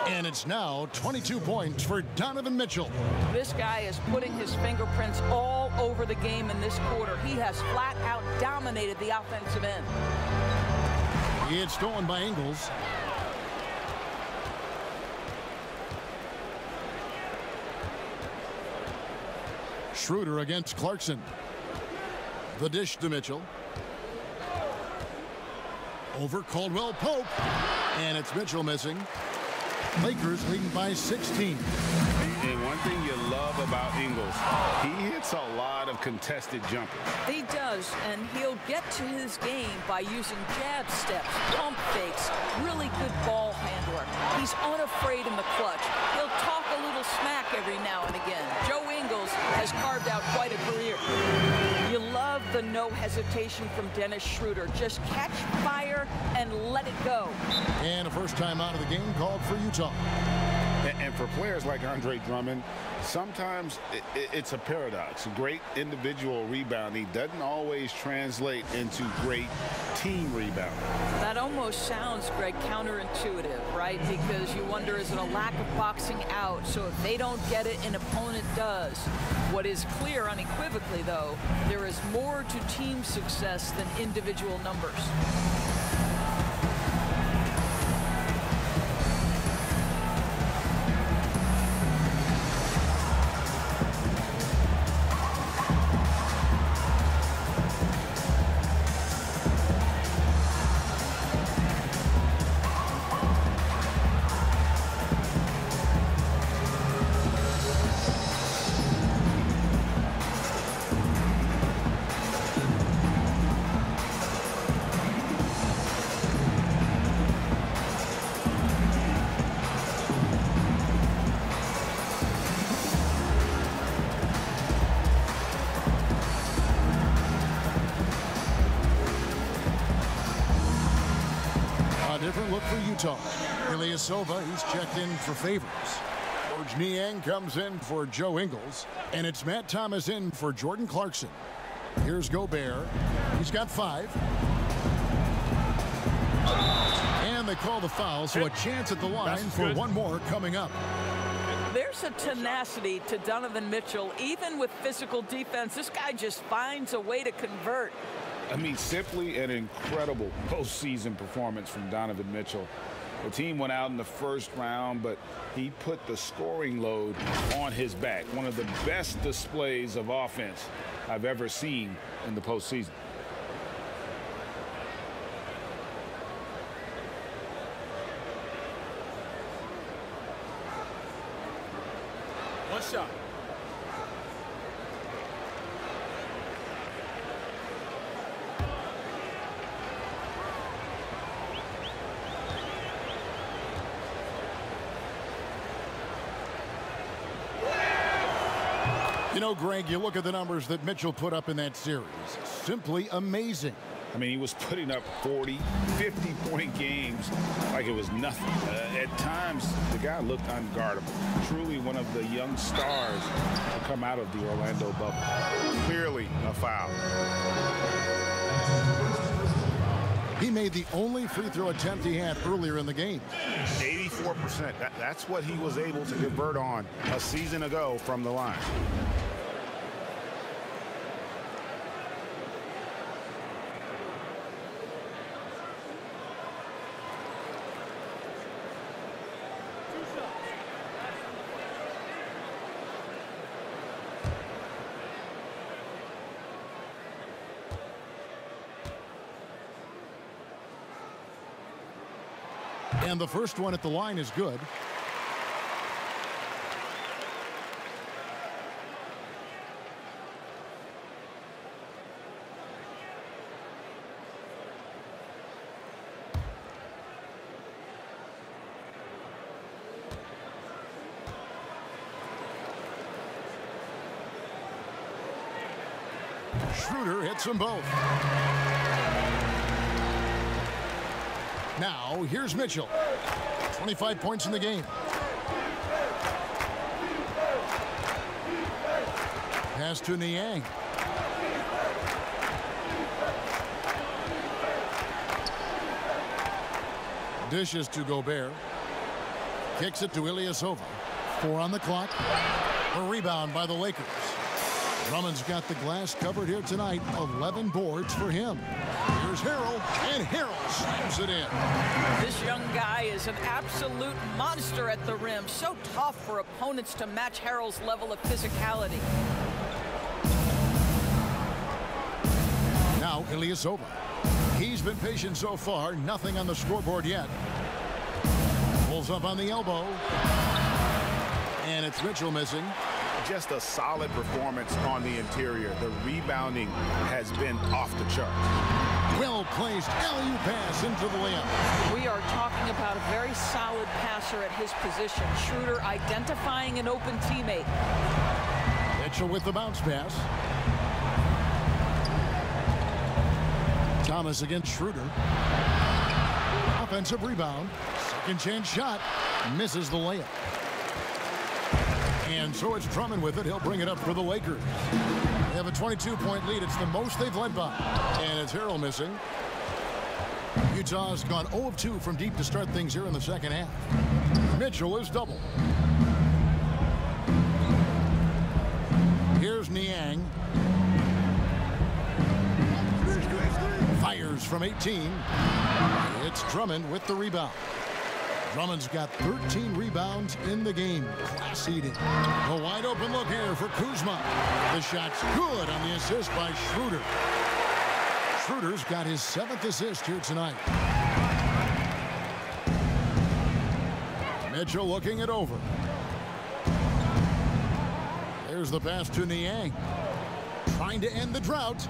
And it's now 22 points for Donovan Mitchell. This guy is putting his fingerprints all over the game in this quarter. He has flat out dominated the offensive end. It's stolen by Ingles. Schroeder against Clarkson. The dish to Mitchell. Over Caldwell Pope. And it's Mitchell missing. Lakers leading by 16. And one thing you love about Ingles, he hits a lot of contested jumpers. He does, and he'll get to his game by using jab steps, pump fakes, really good ball handler. He's unafraid in the clutch. He'll talk a little smack every now and again. Joe Ingles has carved out quite a career. You love the no hesitation from Dennis Schroeder. Just catch fire and let it go. And a first time out of the game called for Utah. And for players like Andre Drummond, sometimes it's a paradox. Great individual rebounding doesn't always translate into great team rebounding. That almost sounds, Greg, counterintuitive, right? Because you wonder, is it a lack of boxing out? So if they don't get it, an opponent does. What is clear unequivocally, though, there is more to team success than individual numbers. Different look for Utah. Ilyasova, he's checked in for Favors. George Niang comes in for Joe Ingles. And it's Matt Thomas in for Jordan Clarkson. Here's Gobert. He's got 5. And they call the foul, so a chance at the line for one more coming up. There's a tenacity to Donovan Mitchell. Even with physical defense, this guy just finds a way to convert. I mean, simply an incredible postseason performance from Donovan Mitchell. The team went out in the first round, but he put the scoring load on his back. One of the best displays of offense I've ever seen in the postseason. One shot. You know, Greg, you look at the numbers that Mitchell put up in that series. Simply amazing. I mean, he was putting up 40, 50-point games like it was nothing. At times, the guy looked unguardable. Truly one of the young stars to come out of the Orlando bubble. Clearly a foul. He made the only free throw attempt he had earlier in the game. 84%. That's what he was able to convert on a season ago from the line. And the first one at the line is good. Schroeder hits them both. Now, here's Mitchell. 25 points in the game. Pass to Niang. Dishes to Gobert. Kicks it to Ilyasova. 4 on the clock. A rebound by the Lakers. Drummond's got the glass covered here tonight. 11 boards for him. Here's Harrell, and Harrell slams it in. This young guy is an absolute monster at the rim. So tough for opponents to match Harrell's level of physicality. Now Ilyasova. He's been patient so far. Nothing on the scoreboard yet. Pulls up on the elbow. And it's Mitchell missing. Just a solid performance on the interior. The rebounding has been off the chart. Well-placed alley-oop pass into the layup. We are talking about a very solid passer at his position. Schroeder identifying an open teammate. Mitchell with the bounce pass. Thomas against Schroeder. Offensive rebound. Second chance shot. Misses the layup. And so it's Drummond with it. He'll bring it up for the Lakers. They have a 22-point lead. It's the most they've led by. And it's Harrell missing. Utah's gone 0 of 2 from deep to start things here in the second half. Mitchell is double. Here's Niang. Fires from 18. It's Drummond with the rebound. Drummond's got 13 rebounds in the game. Class eating. A wide open look here for Kuzma. The shot's good on the assist by Schroeder. Schroeder's got his 7th assist here tonight. Mitchell looking it over. There's the pass to Niang. Trying to end the drought.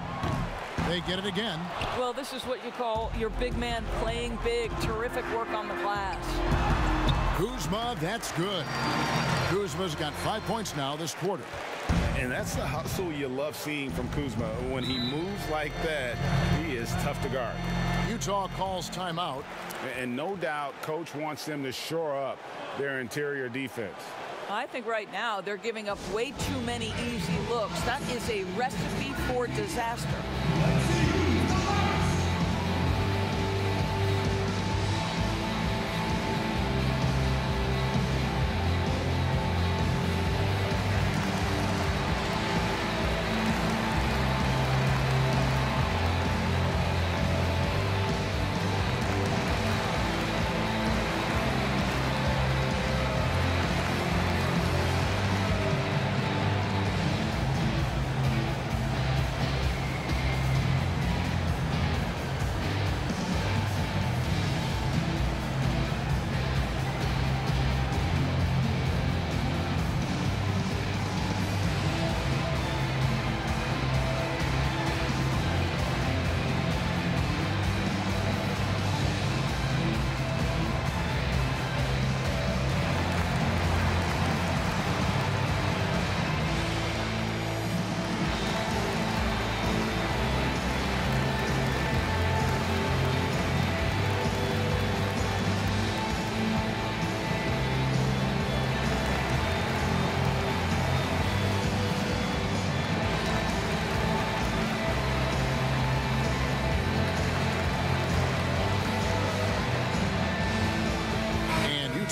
They get it again. Well, this is what you call your big man playing big. Terrific work on the glass. Kuzma, that's good. Kuzma's got 5 points now this quarter. And that's the hustle you love seeing from Kuzma. When he moves like that, he is tough to guard. Utah calls timeout. And no doubt, Coach wants them to shore up their interior defense. I think right now they're giving up way too many easy looks. That is a recipe for disaster.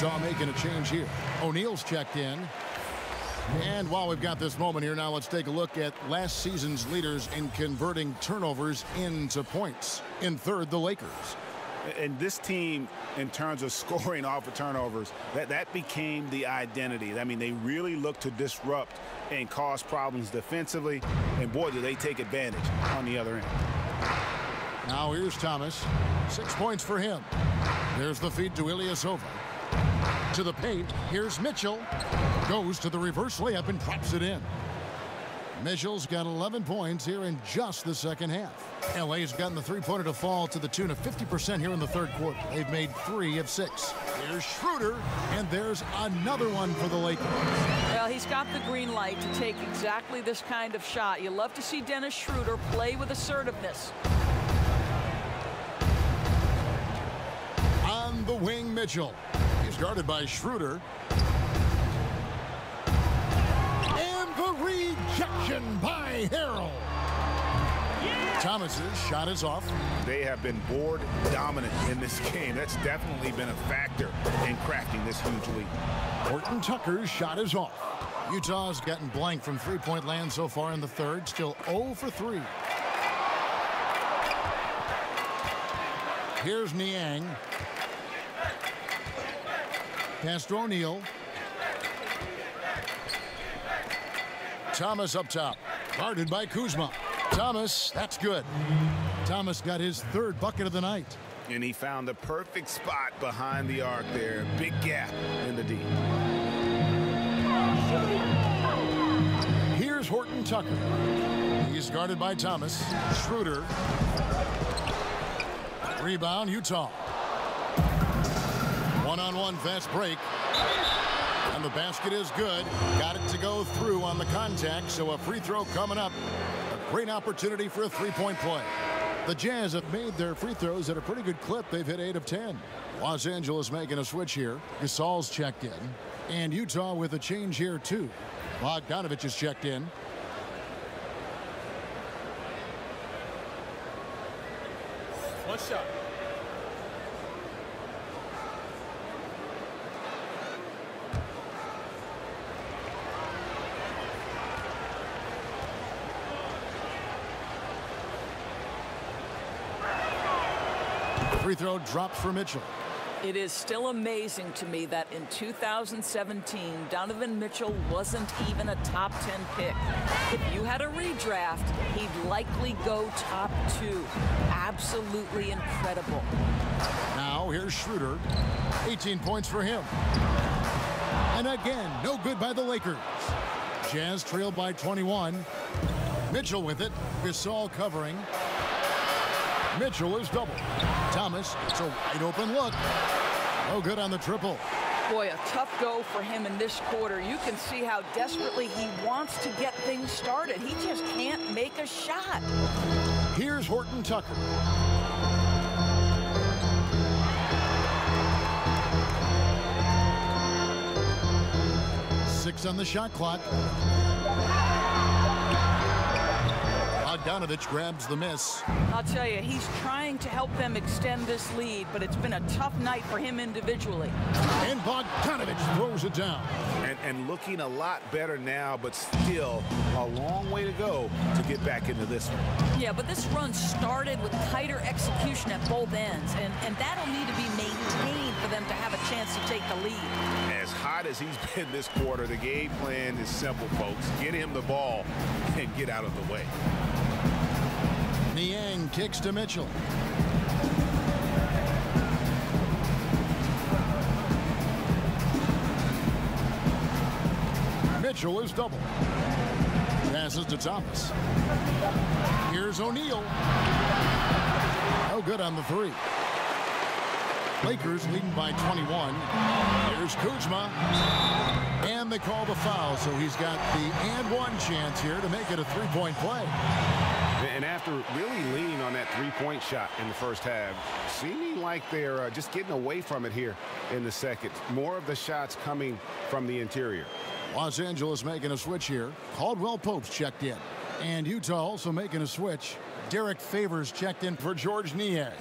Utah making a change here. O'Neal's checked in. And while we've got this moment here, now let's take a look at last season's leaders in converting turnovers into points. In third, the Lakers. And this team, in terms of scoring off of turnovers, that became the identity. I mean, they really look to disrupt and cause problems defensively. And boy, do they take advantage on the other end. Now here's Thomas. 6 points for him. There's the feed to Ilyasova. To the paint. Here's Mitchell. Goes to the reverse layup and drops it in. Mitchell's got 11 points here in just the second half. LA's gotten the three-pointer to fall to the tune of 50% here in the third quarter. They've made 3 of 6. Here's Schroeder, and there's another one for the Lakers. Well, he's got the green light to take exactly this kind of shot. You love to see Dennis Schroeder play with assertiveness. On the wing, Mitchell. He's guarded by Schroeder. Rejection by Harrell. Thomas's shot is off. They have been board dominant in this game. That's definitely been a factor in cracking this huge lead. Horton Tucker's shot is off. Utah's gotten blank from three-point land so far in the third. Still 0 for 3. Here's Niang. Pass to O'Neal. Thomas up top, guarded by Kuzma. Thomas, that's good. Thomas got his 3rd bucket of the night. And he found the perfect spot behind the arc there. Big gap in the D. Here's Horton Tucker. He's guarded by Thomas. Schroeder. Rebound, Utah. One-on-one fast break. And the basket is good. Got it to go through on the contact, so a free throw coming up. A great opportunity for a three-point play. The Jazz have made their free throws at a pretty good clip. They've hit 8 of 10. Los Angeles making a switch here. Gasol's checked in. And Utah with a change here, too. Bogdanovich is checked in. One shot. Free throw dropped for Mitchell. It is still amazing to me that in 2017, Donovan Mitchell wasn't even a top 10 pick. If you had a redraft, he'd likely go top 2. Absolutely incredible. Now here's Schroeder. 18 points for him. And again, no good by the Lakers. Jazz trailed by 21. Mitchell with it. Gasol covering. Mitchell is double. Thomas, it's a wide open look. No good on the triple. Boy, a tough go for him in this quarter. You can see how desperately he wants to get things started. He just can't make a shot. Here's Horton Tucker. Six on the shot clock. Bogdanovich grabs the miss. I'll tell you, he's trying to help them extend this lead, but it's been a tough night for him individually. And Bogdanovich throws it down. And looking a lot better now, but still a long way to go to get back into this one. Yeah, but this run started with tighter execution at both ends, and that'll need to be maintained for them to have a chance to take the lead. As hot as he's been this quarter, the game plan is simple, folks. Get him the ball and get out of the way. Niang kicks to Mitchell. Mitchell is double. Passes to Thomas. Here's O'Neal. No good on the 3. Lakers leading by 21. Here's Kuzma. And they call the foul, so he's got the and one chance here to make it a three-point play. And after really leaning on that three-point shot in the first half, seeming like they're just getting away from it here in the second. More of the shots coming from the interior. Los Angeles making a switch here. Caldwell Pope's checked in. And Utah also making a switch. Derek Favors checked in for Georges Niang.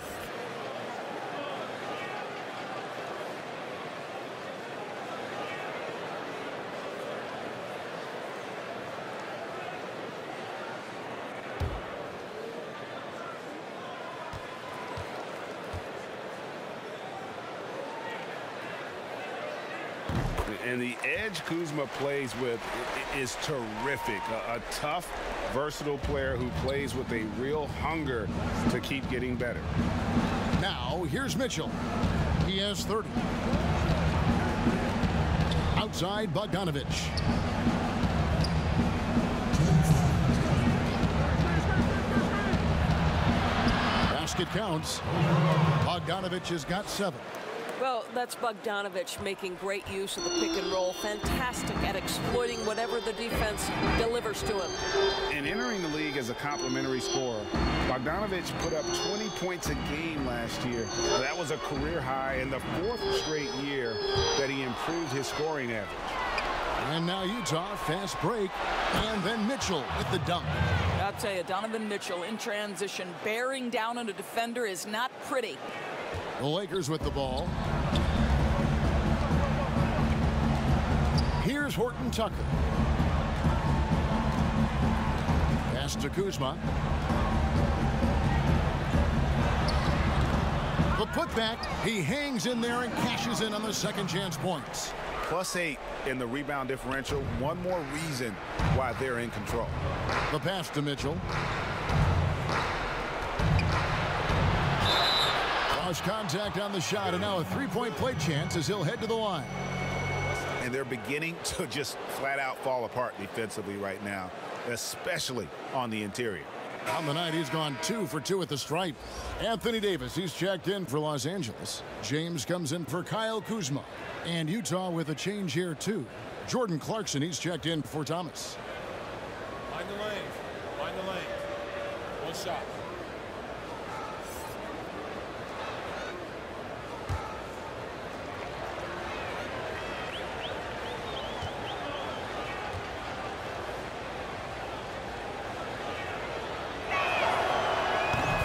And the edge Kuzma plays with is terrific. A tough, versatile player who plays with a real hunger to keep getting better. Now, here's Mitchell. He has 30. Outside, Bogdanovich. Basket counts. Bogdanovich has got 7. Well, that's Bogdanovich making great use of the pick and roll. Fantastic at exploiting whatever the defense delivers to him. And entering the league as a complimentary scorer, Bogdanovich put up 20 points a game last year. That was a career high in the 4th straight year that he improved his scoring average. And now Utah, fast break, and then Mitchell with the dunk. I'll tell you, Donovan Mitchell in transition, bearing down on a defender is not pretty. The Lakers with the ball. Here's Horton Tucker. Pass to Kuzma. The putback, he hangs in there and cashes in on the second chance points. +8 in the rebound differential. One more reason why they're in control. The pass to Mitchell. Lost contact on the shot, and now a three-point play chance as he'll head to the line. And they're beginning to just flat out fall apart defensively right now, especially on the interior. On the night, he's gone 2 for 2 at the stripe. Anthony Davis, he's checked in for Los Angeles. James comes in for Kyle Kuzma. And Utah with a change here, too. Jordan Clarkson, he's checked in for Thomas. Find the lane. Find the lane. One shot.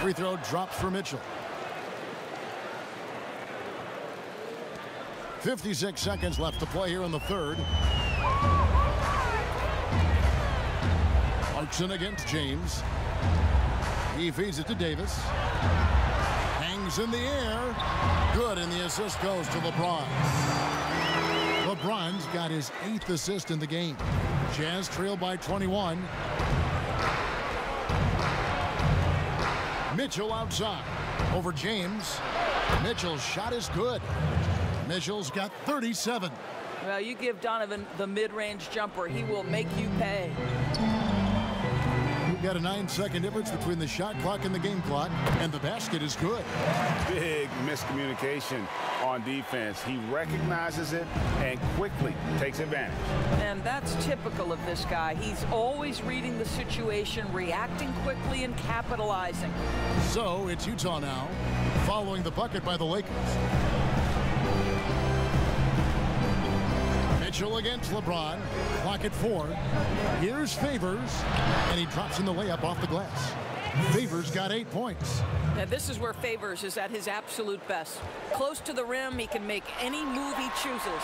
Free throw drops for Mitchell. 56 seconds left to play here in the third. Clarkson against James. He feeds it to Davis. Hangs in the air. Good, and the assist goes to LeBron. LeBron's got his 8th assist in the game. Jazz trail by 21. Mitchell outside over James. Mitchell's shot is good. Mitchell's got 37. Well, you give Donovan the mid-range jumper, he will make you pay. We've got a 9-second difference between the shot clock and the game clock, and the basket is good. Big miscommunication on defense. He recognizes it and quickly takes advantage. And that's typical of this guy. He's always reading the situation, reacting quickly, and capitalizing. So it's Utah now, following the bucket by the Lakers. Mitchell against LeBron. Clock at 4. Here's Favors, and he drops in the layup off the glass. Favors got 8 points. Now this is where Favors is at his absolute best. Close to the rim, he can make any move he chooses.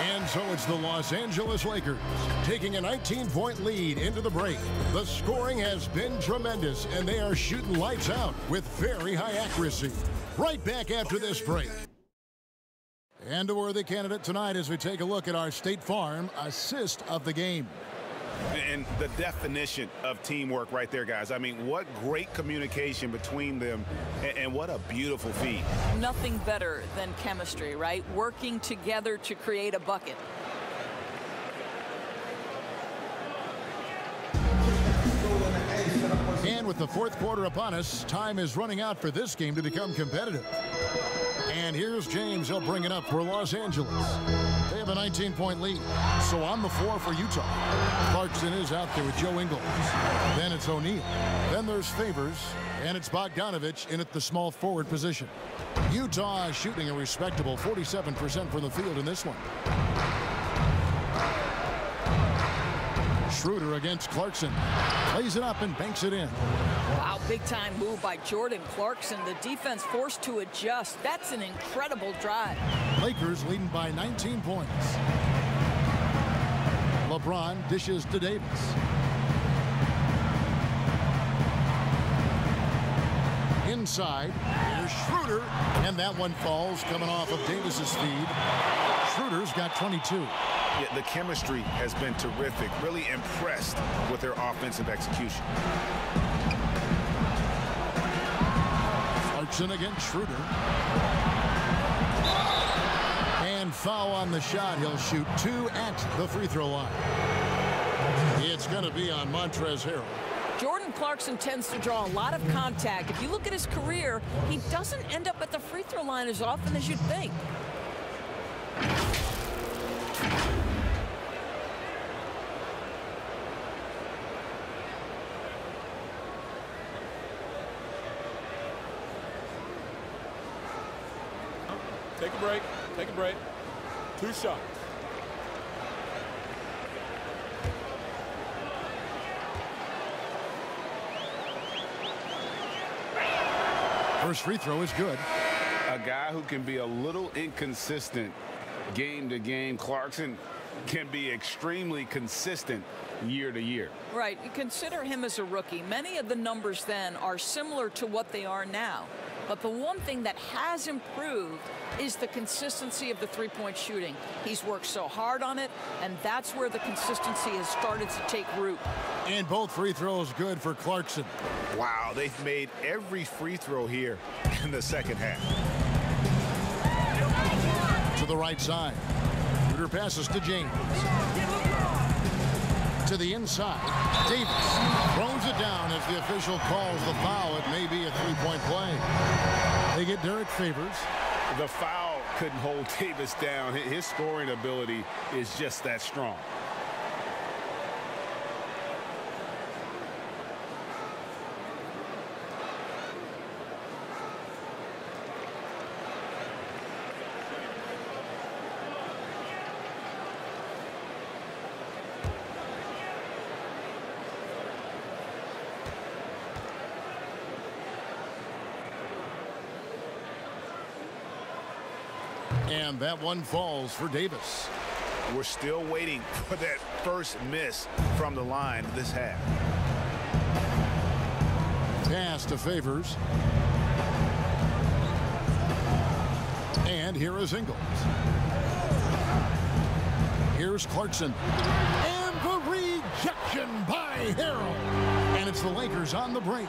And so it's the Los Angeles Lakers taking a 19-point lead into the break. The scoring has been tremendous, and they are shooting lights out with very high accuracy. Right back after this break. And a worthy candidate tonight as we take a look at our State Farm assist of the game. And the definition of teamwork right there, guys. I mean, what great communication between them, and what a beautiful feed. Nothing better than chemistry, right? Working together to create a bucket. And with the fourth quarter upon us, time is running out for this game to become competitive. And here's James. He'll bring it up for Los Angeles. They have a 19-point lead. So on the floor for Utah. Clarkson is out there with Joe Ingles. Then it's O'Neal. Then there's Favors. And it's Bogdanovich in at the small forward position. Utah shooting a respectable 47% from the field in this one. Schroeder against Clarkson. Lays it up and banks it in. Wow, big-time move by Jordan Clarkson. The defense forced to adjust. That's an incredible drive. Lakers leading by 19 points. LeBron dishes to Davis. Inside, here's Schroeder, and that one falls coming off of Davis's feed. Schroeder's got 22. Yeah, the chemistry has been terrific. Really impressed with their offensive execution. Clarkson against Schroeder. And foul on the shot. He'll shoot 2 at the free throw line. It's going to be on Montrezl Harrell. Jordan Clarkson tends to draw a lot of contact. If you look at his career, he doesn't end up at the free throw line as often as you'd think. Take a break. Take a break. 2 shots. First free throw is good. A guy who can be a little inconsistent game to game. Clarkson can be extremely consistent year to year. Right. You consider him as a rookie. Many of the numbers then are similar to what they are now. But the one thing that has improved is the consistency of the three-point shooting. He's worked so hard on it, and that's where the consistency has started to take root. And both free throws good for Clarkson. Wow, they've made every free throw here in the second half. To the right side. Schroeder passes to James. To the inside. Davis throws it down as the official calls the foul. It may be a three-point play. They get Derek Favors. The foul couldn't hold Davis down. His scoring ability is just that strong. And that one falls for Davis. We're still waiting for that first miss from the line this half. Pass to Favors. And here is Ingles. Here's Clarkson. And the rejection by Harrell. And it's the Lakers on the break.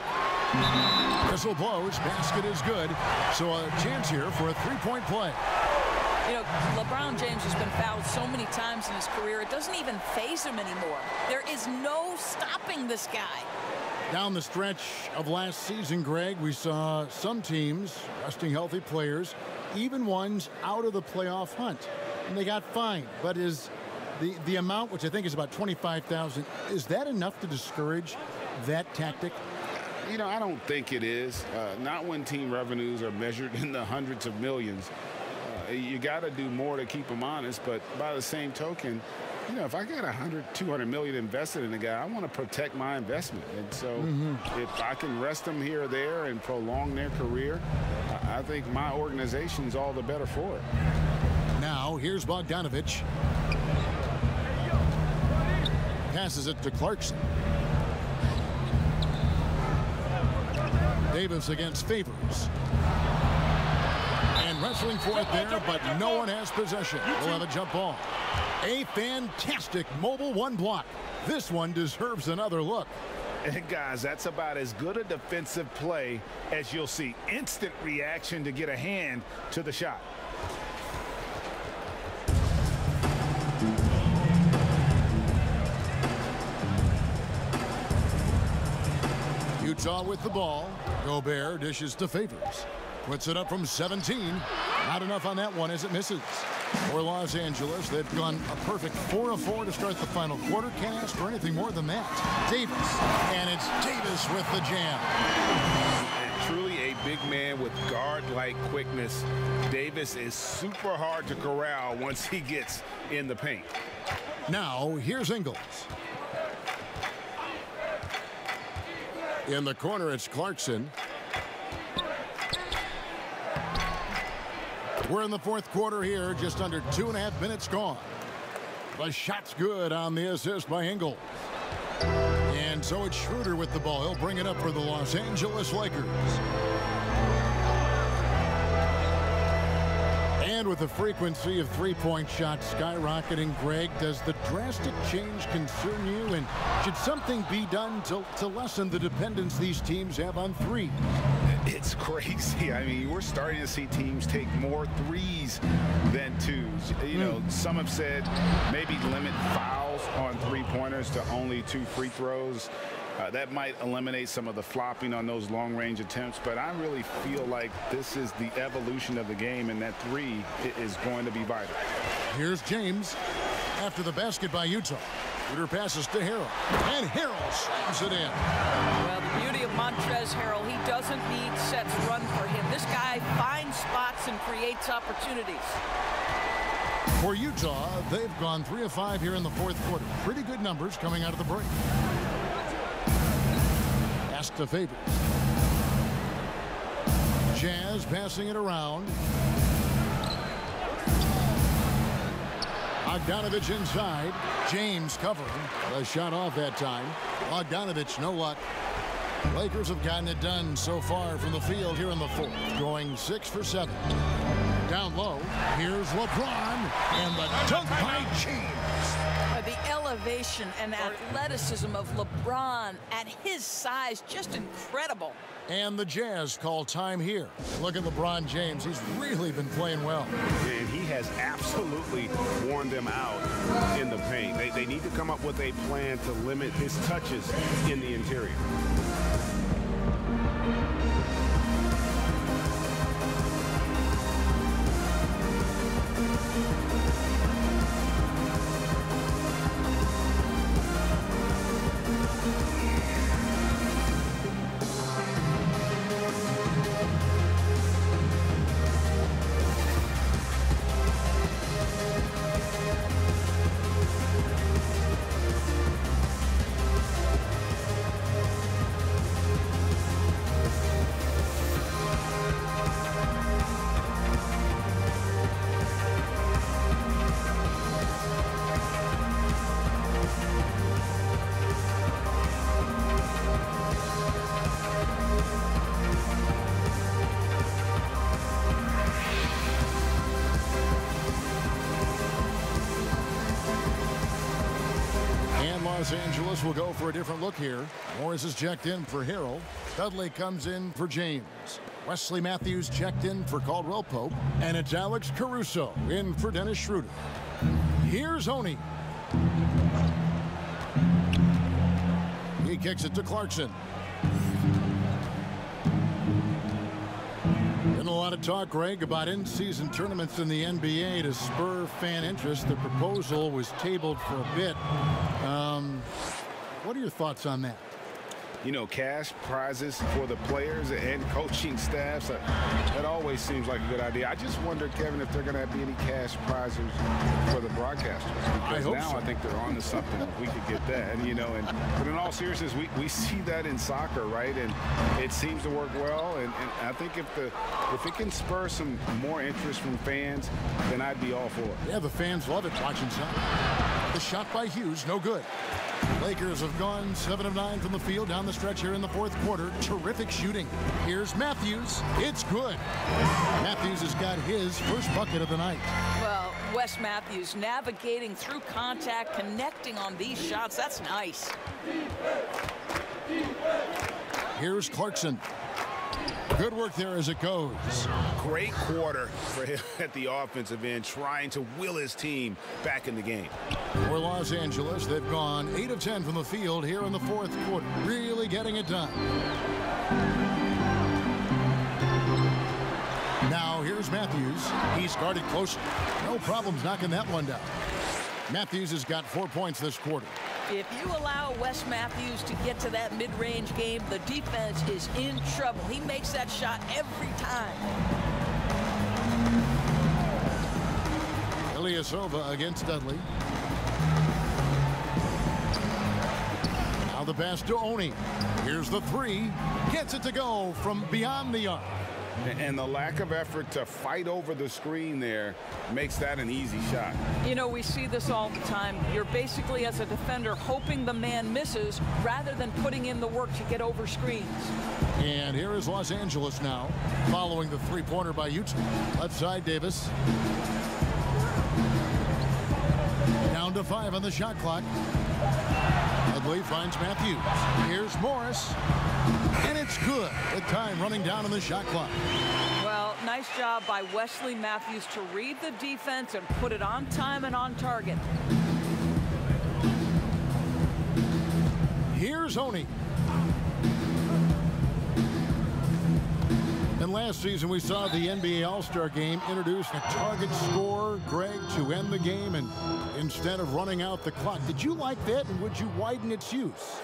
Whistle blows. Basket is good. So a chance here for a three-point play. You know, LeBron James has been fouled so many times in his career, it doesn't even faze him anymore. There is no stopping this guy. Down the stretch of last season, Greg, we saw some teams resting healthy players, even ones out of the playoff hunt, and they got fined. But is the amount, which I think is about $25,000, is that enough to discourage that tactic? You know, I don't think it is. Not when team revenues are measured in the hundreds of millions. You got to do more to keep them honest, but by the same token, you know, if I got $200 million invested in a guy, I want to protect my investment. And so if I can rest them here or there and prolong their career, I think my organization's all the better for it. Now, here's Bogdanovich. Passes it to Clarkson. Davis against Favors. And wrestling for it there, but no one has possession. We'll have a jump ball. A fantastic mobile one block. This one deserves another look. And guys, that's about as good a defensive play as you'll see. Instant reaction to get a hand to the shot. Utah with the ball. Gobert dishes to Favors. Puts it up from 17. Not enough on that one as it misses. For Los Angeles, they've gone a perfect 4 of 4 to start the final quarter. Can't ask for anything more than that. Davis. And it's Davis with the jam. And truly a big man with guard-like quickness. Davis is super hard to corral once he gets in the paint. Now, here's Ingles. In the corner, it's Clarkson. We're in the fourth quarter here, just under 2.5 minutes gone. The shot's good on the assist by Ingles. And so it's Schroeder with the ball. He'll bring it up for the Los Angeles Lakers. And And with the frequency of three-point shots skyrocketing, Greg, does the drastic change concern you? And should something be done to lessen the dependence these teams have on three? It's crazy. I mean, we're starting to see teams take more threes than twos. You know, some have said maybe limit fouls on three-pointers to only 2 free throws. That might eliminate some of the flopping on those long-range attempts, but I really feel like this is the evolution of the game, and that three is going to be vital. Here's James after the basket by Utah. Shooter passes to Harrell, and Harrell slams it in. Well, the beauty of Montrezl Harrell, he doesn't need sets run for him. This guy finds spots and creates opportunities. For Utah, they've gone 3 of 5 here in the fourth quarter. Pretty good numbers coming out of the break. Pass to Favors. Jazz passing it around. Bogdanovich inside. James covering. A shot off that time. Bogdanovich, no luck. Lakers have gotten it done so far from the field here in the fourth, going 6 for 7. Down low, here's LeBron, and the dunk by James. The elevation and athleticism of LeBron at his size, just incredible. And the Jazz call time here. Look at LeBron James. He's really been playing well. And he has absolutely worn them out in the paint. They need to come up with a plan to limit his touches in the interior. Los Angeles will go for a different look here. Morris is checked in for Harrell. Dudley comes in for James. Wesley Matthews checked in for Caldwell Pope. And it's Alex Caruso in for Dennis Schroeder. Here's Oni. He kicks it to Clarkson. Been a lot of talk, Greg, about in-season tournaments in the NBA to spur fan interest. The proposal was tabled for a bit. What are your thoughts on that? You know, cash prizes for the players and coaching staffs, that always seems like a good idea. I just wonder, Kevin, if they're going to be any cash prizes for the broadcasters. Because I think they're on to something if we could get that. And, you know, but in all seriousness, we see that in soccer, right? And it seems to work well. And I think if it can spur some more interest from fans, then I'd be all for it. Yeah, the fans love it watching soccer. The shot by Hughes, no good. Lakers have gone 7 of 9 from the field down the stretch here in the fourth quarter. Terrific shooting. Here's Matthews. It's good. Matthews has got his first bucket of the night. Well, Wes Matthews navigating through contact, connecting on these shots. That's nice. Here's Clarkson. Good work there as it goes. Great quarter for him at the offensive end, trying to will his team back in the game. For Los Angeles, they've gone 8 of 10 from the field here in the fourth quarter. Really getting it done. Now here's Matthews. He's guarded closely. No problems knocking that one down. Matthews has got 4 points this quarter. If you allow Wes Matthews to get to that mid-range game, the defense is in trouble. He makes that shot every time. Ilyasova against Dudley. Now the pass to Oni. Here's the three. Gets it to go from beyond the arc. And the lack of effort to fight over the screen there makes that an easy shot. You know, we see this all the time. You're basically, as a defender, hoping the man misses rather than putting in the work to get over screens. And here is Los Angeles now, following the three-pointer by Utah. Left side, Davis. Down to 5 on the shot clock. Dudley finds Matthews. Here's Morris. And it's good. With time running down on the shot clock. Well, nice job by Wesley Matthews to read the defense and put it on time and on target. Here's Oney. And last season we saw the NBA All-Star Game introduce a target score, Greg, to end the game and instead of running out the clock. Did you like that, and would you widen its use?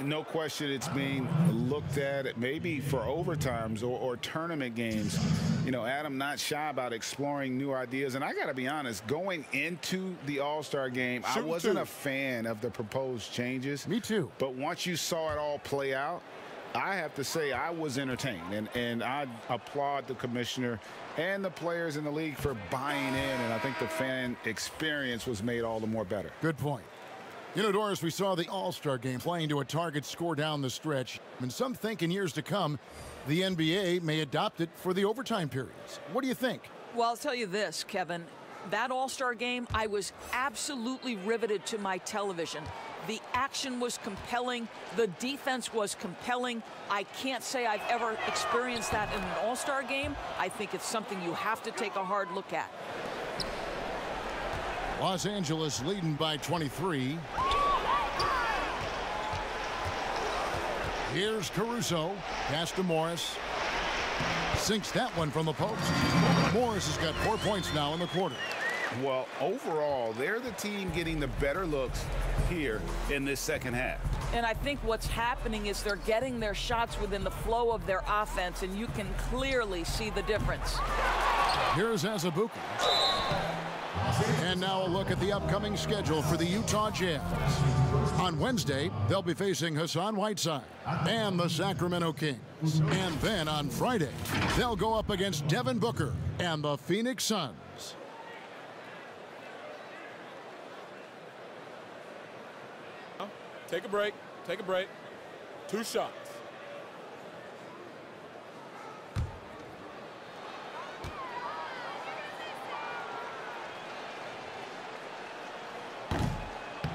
No question it's being looked at maybe for overtimes or tournament games. You know, Adam not shy about exploring new ideas. And I got to be honest, going into the All-Star game, I wasn't a fan of the proposed changes. Me too. But once you saw it all play out, I have to say I was entertained. And I applaud the commissioner and the players in the league for buying in. And I think the fan experience was made all the more better. Good point. You know, Doris, we saw the All-Star Game playing to a target score down the stretch. And some think in years to come, the NBA may adopt it for the overtime periods. What do you think? Well, I'll tell you this, Kevin. That All-Star Game, I was absolutely riveted to my television. The action was compelling. The defense was compelling. I can't say I've ever experienced that in an All-Star Game. I think it's something you have to take a hard look at. Los Angeles leading by 23. Here's Caruso. Pass to Morris. Sinks that one from the post. Morris has got 4 points now in the quarter. Well, overall, they're the team getting the better looks here in this second half. And I think what's happening is they're getting their shots within the flow of their offense, and you can clearly see the difference. Here's Azubuike. And now a look at the upcoming schedule for the Utah Jazz. On Wednesday, they'll be facing Hassan Whiteside and the Sacramento Kings. And then on Friday, they'll go up against Devin Booker and the Phoenix Suns. Take a break. Take a break. 2 shots.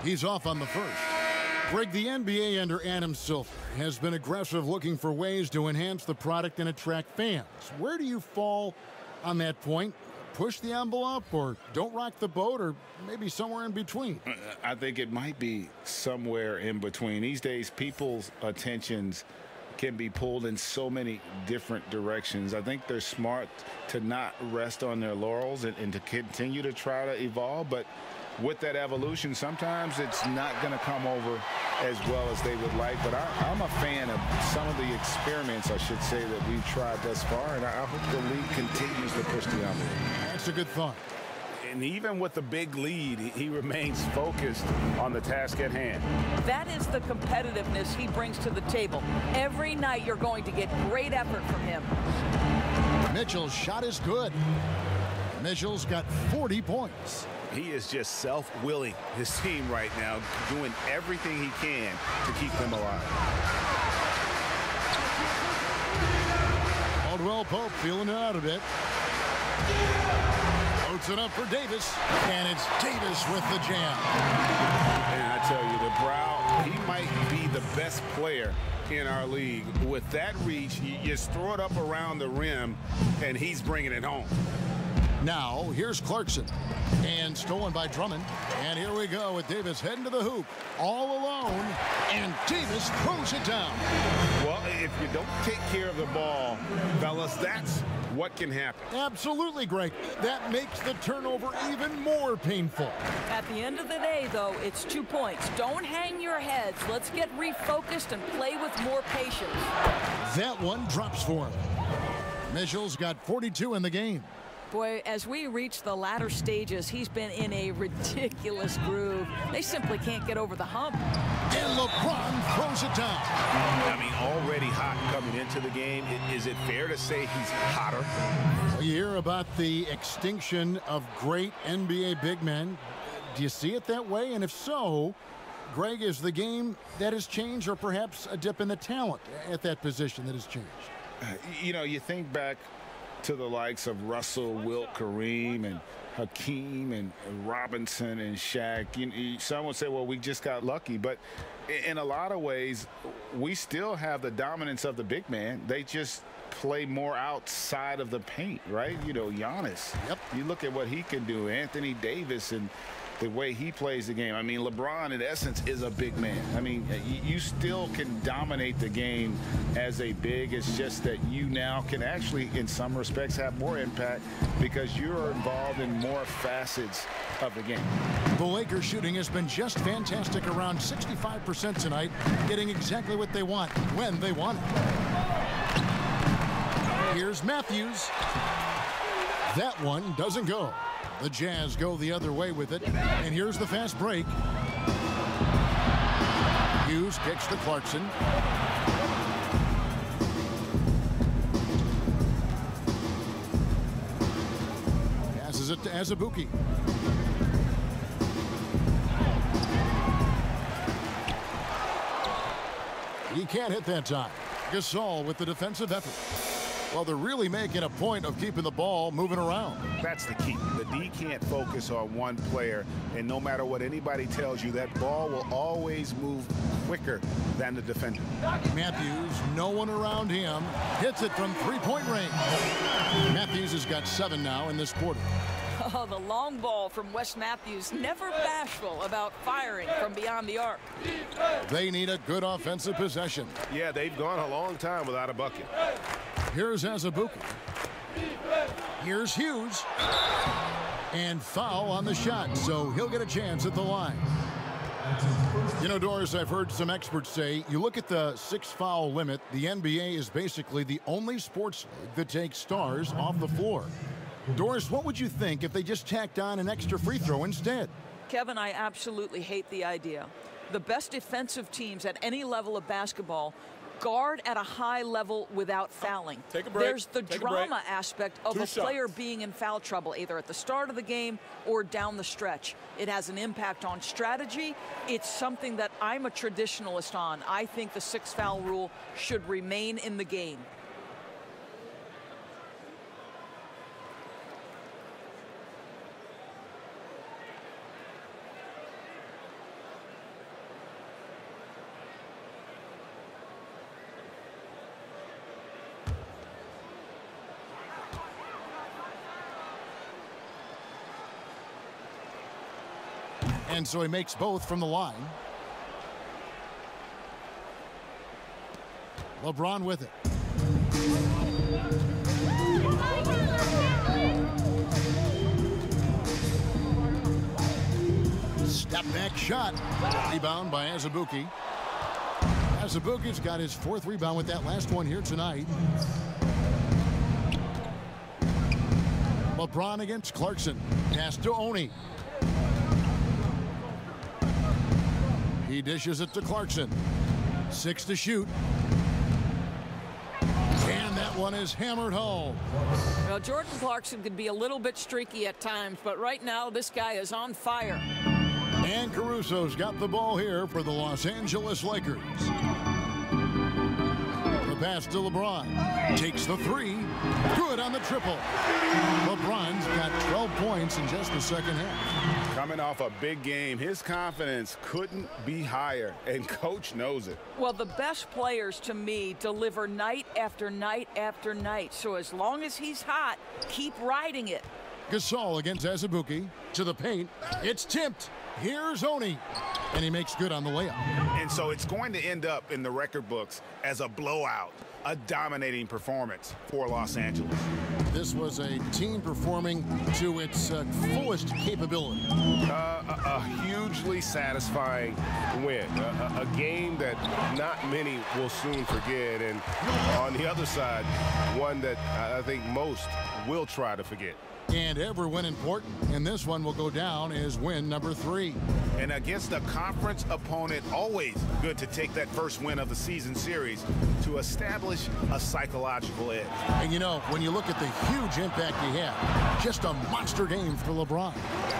He's off on the first. Greg, the NBA under Adam Silver has been aggressive looking for ways to enhance the product and attract fans. Where do you fall on that point? Push the envelope or don't rock the boat, or maybe somewhere in between? I think it might be somewhere in between. These days, people's attentions can be pulled in so many different directions. I think they're smart to not rest on their laurels and to continue to try to evolve. But with that evolution, sometimes it's not going to come over as well as they would like. But I'm a fan of some of the experiments, I should say, that we've tried thus far, and I hope the league continues to push the envelope. That's a good thought. And even with the big lead, he remains focused on the task at hand. That is the competitiveness he brings to the table. Every night you're going to get great effort from him. Mitchell's shot is good. Mitchell's got 40 points. He is just self-willing his team right now, doing everything he can to keep them alive. Caldwell Pope feeling it out a bit. Floats it up for Davis, and it's Davis with the jam. And I tell you, the Brow, he might be the best player in our league. With that reach, you just throw it up around the rim, and he's bringing it home. Now, here's Clarkson. And stolen by Drummond. And here we go with Davis heading to the hoop. All alone. And Davis throws it down. Well, if you don't take care of the ball, fellas, that's what can happen. Absolutely, Greg. That makes the turnover even more painful. At the end of the day, though, it's 2 points. Don't hang your heads. Let's get refocused and play with more patience. That one drops for him. Mitchell's got 42 in the game. Boy, as we reach the latter stages, he's been in a ridiculous groove. They simply can't get over the hump. And LeBron throws it down. I mean, already hot coming into the game. Is it fair to say he's hotter? You hear about the extinction of great NBA big men. Do you see it that way? And if so, Greg, is the game that has changed, or perhaps a dip in the talent at that position that has changed? You know, you think back to the likes of Russell, Wilt, Kareem, and Hakeem, and Robinson, and Shaq. Some would say, well, we just got lucky. But in a lot of ways, we still have the dominance of the big man. They just play more outside of the paint, right? You know, Giannis. Yep. You look at what he can do. Anthony Davis and the way he plays the game. I mean, LeBron, in essence, is a big man. I mean, you still can dominate the game as a big. It's just that you now can actually, in some respects, have more impact because you're involved in more facets of the game. The Lakers shooting has been just fantastic, around 65% tonight, getting exactly what they want when they want it. Here's Matthews. That one doesn't go. The Jazz go the other way with it, and here's the fast break. Hughes kicks to Clarkson. Passes it to Azubuike. He can't hit that time. Gasol with the defensive effort. Well, they're really making a point of keeping the ball moving around. That's the key. The D can't focus on one player, and no matter what anybody tells you, that ball will always move quicker than the defender. Matthews, no one around him, hits it from three-point range. Matthews has got 7 now in this quarter. Oh, the long ball from Wes Matthews, never bashful about firing from beyond the arc. They need a good offensive possession. Yeah, they've gone a long time without a bucket. Here's Azubuike. Here's Hughes. And foul on the shot, so he'll get a chance at the line. You know, Doris, I've heard some experts say, you look at the 6-foul limit, the NBA is basically the only sports league that takes stars off the floor. Doris, what would you think if they just tacked on an extra free throw instead? Kevin, I absolutely hate the idea. The best defensive teams at any level of basketball guard at a high level without fouling. Take a break. There's the drama aspect of a player shots. being in foul trouble, either at the start of the game or down the stretch. It has an impact on strategy. It's something that I'm a traditionalist on. I think the 6-foul rule should remain in the game. And so he makes both from the line. LeBron with it. Step back shot. Rebound by Azubuike. Azubuike's got his 4th rebound with that last one here tonight. LeBron against Clarkson. Pass to Oni. He dishes it to Clarkson. 6 to shoot. And that one is hammered home. Well, Jordan Clarkson can be a little bit streaky at times, but right now this guy is on fire. And Caruso's got the ball here for the Los Angeles Lakers. The pass to LeBron. Takes the 3. Good on the triple. LeBron's got 12 points in just the second half. Coming off a big game, his confidence couldn't be higher, and coach knows it. Well, the best players to me deliver night after night after night. So as long as he's hot, keep riding it. Gasol against Azubuike. To the paint. It's tipped. Here's Oni. And he makes good on the layup. And so it's going to end up in the record books as a blowout, a dominating performance for Los Angeles. This was a team performing to its fullest capability. A hugely satisfying win. A game that not many will soon forget. And on the other side, one that I think most will try to forget. And every win important, and this one will go down as win number 3. And against a conference opponent, always good to take that first win of the season series to establish a psychological edge. And you know, when you look at the huge impact he had, just a monster game for LeBron.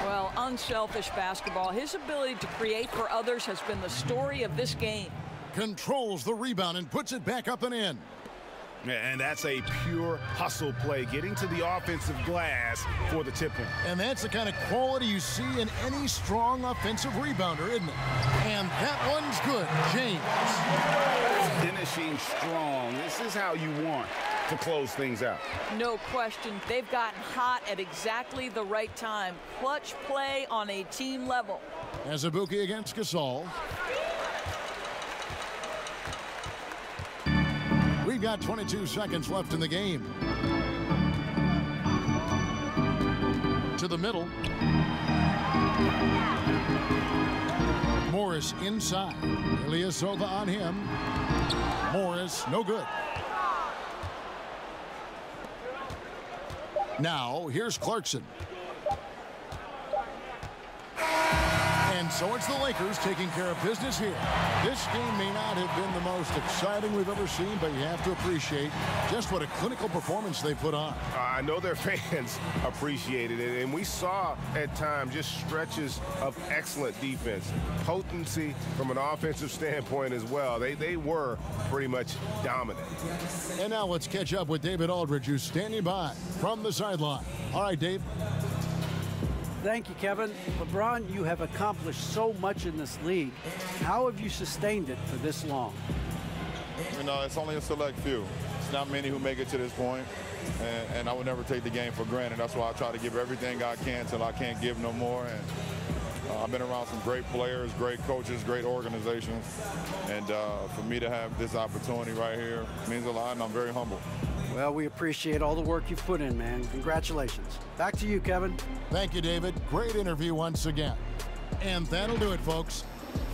Well, unselfish basketball. His ability to create for others has been the story of this game. Controls the rebound and puts it back up and in. And that's a pure hustle play, getting to the offensive glass for the tip-in. And that's the kind of quality you see in any strong offensive rebounder, isn't it? And that one's good. James. Finishing strong. This is how you want to close things out. No question. They've gotten hot at exactly the right time. Clutch play on a team level. Azubuike against Gasol. We've got 22 seconds left in the game. To the middle. Morris inside. Ilyasova on him. Morris, no good. Now, here's Clarkson. And so it's the Lakers taking care of business here. This game may not have been the most exciting we've ever seen, but you have to appreciate just what a clinical performance they put on. I know their fans appreciated it, and we saw at times just stretches of excellent defense. Potency from an offensive standpoint as well. They were pretty much dominant. And now let's catch up with David Aldridge, who's standing by from the sideline. All right, Dave. Thank you, Kevin. LeBron, you have accomplished so much in this league. How have you sustained it for this long? You know, it's only a select few. It's not many who make it to this point, and I would never take the game for granted. That's why I try to give everything I can till I can't give no more. And I've been around some great players, great coaches, great organizations, and for me to have this opportunity right here means a lot, and I'm very humble. Well, we appreciate all the work you've put in, man. Congratulations. Back to you, Kevin. Thank you, David. Great interview once again. And that'll do it, folks.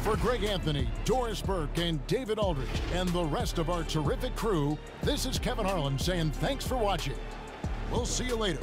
For Greg Anthony, Doris Burke, and David Aldridge, and the rest of our terrific crew, this is Kevin Harlan saying thanks for watching. We'll see you later.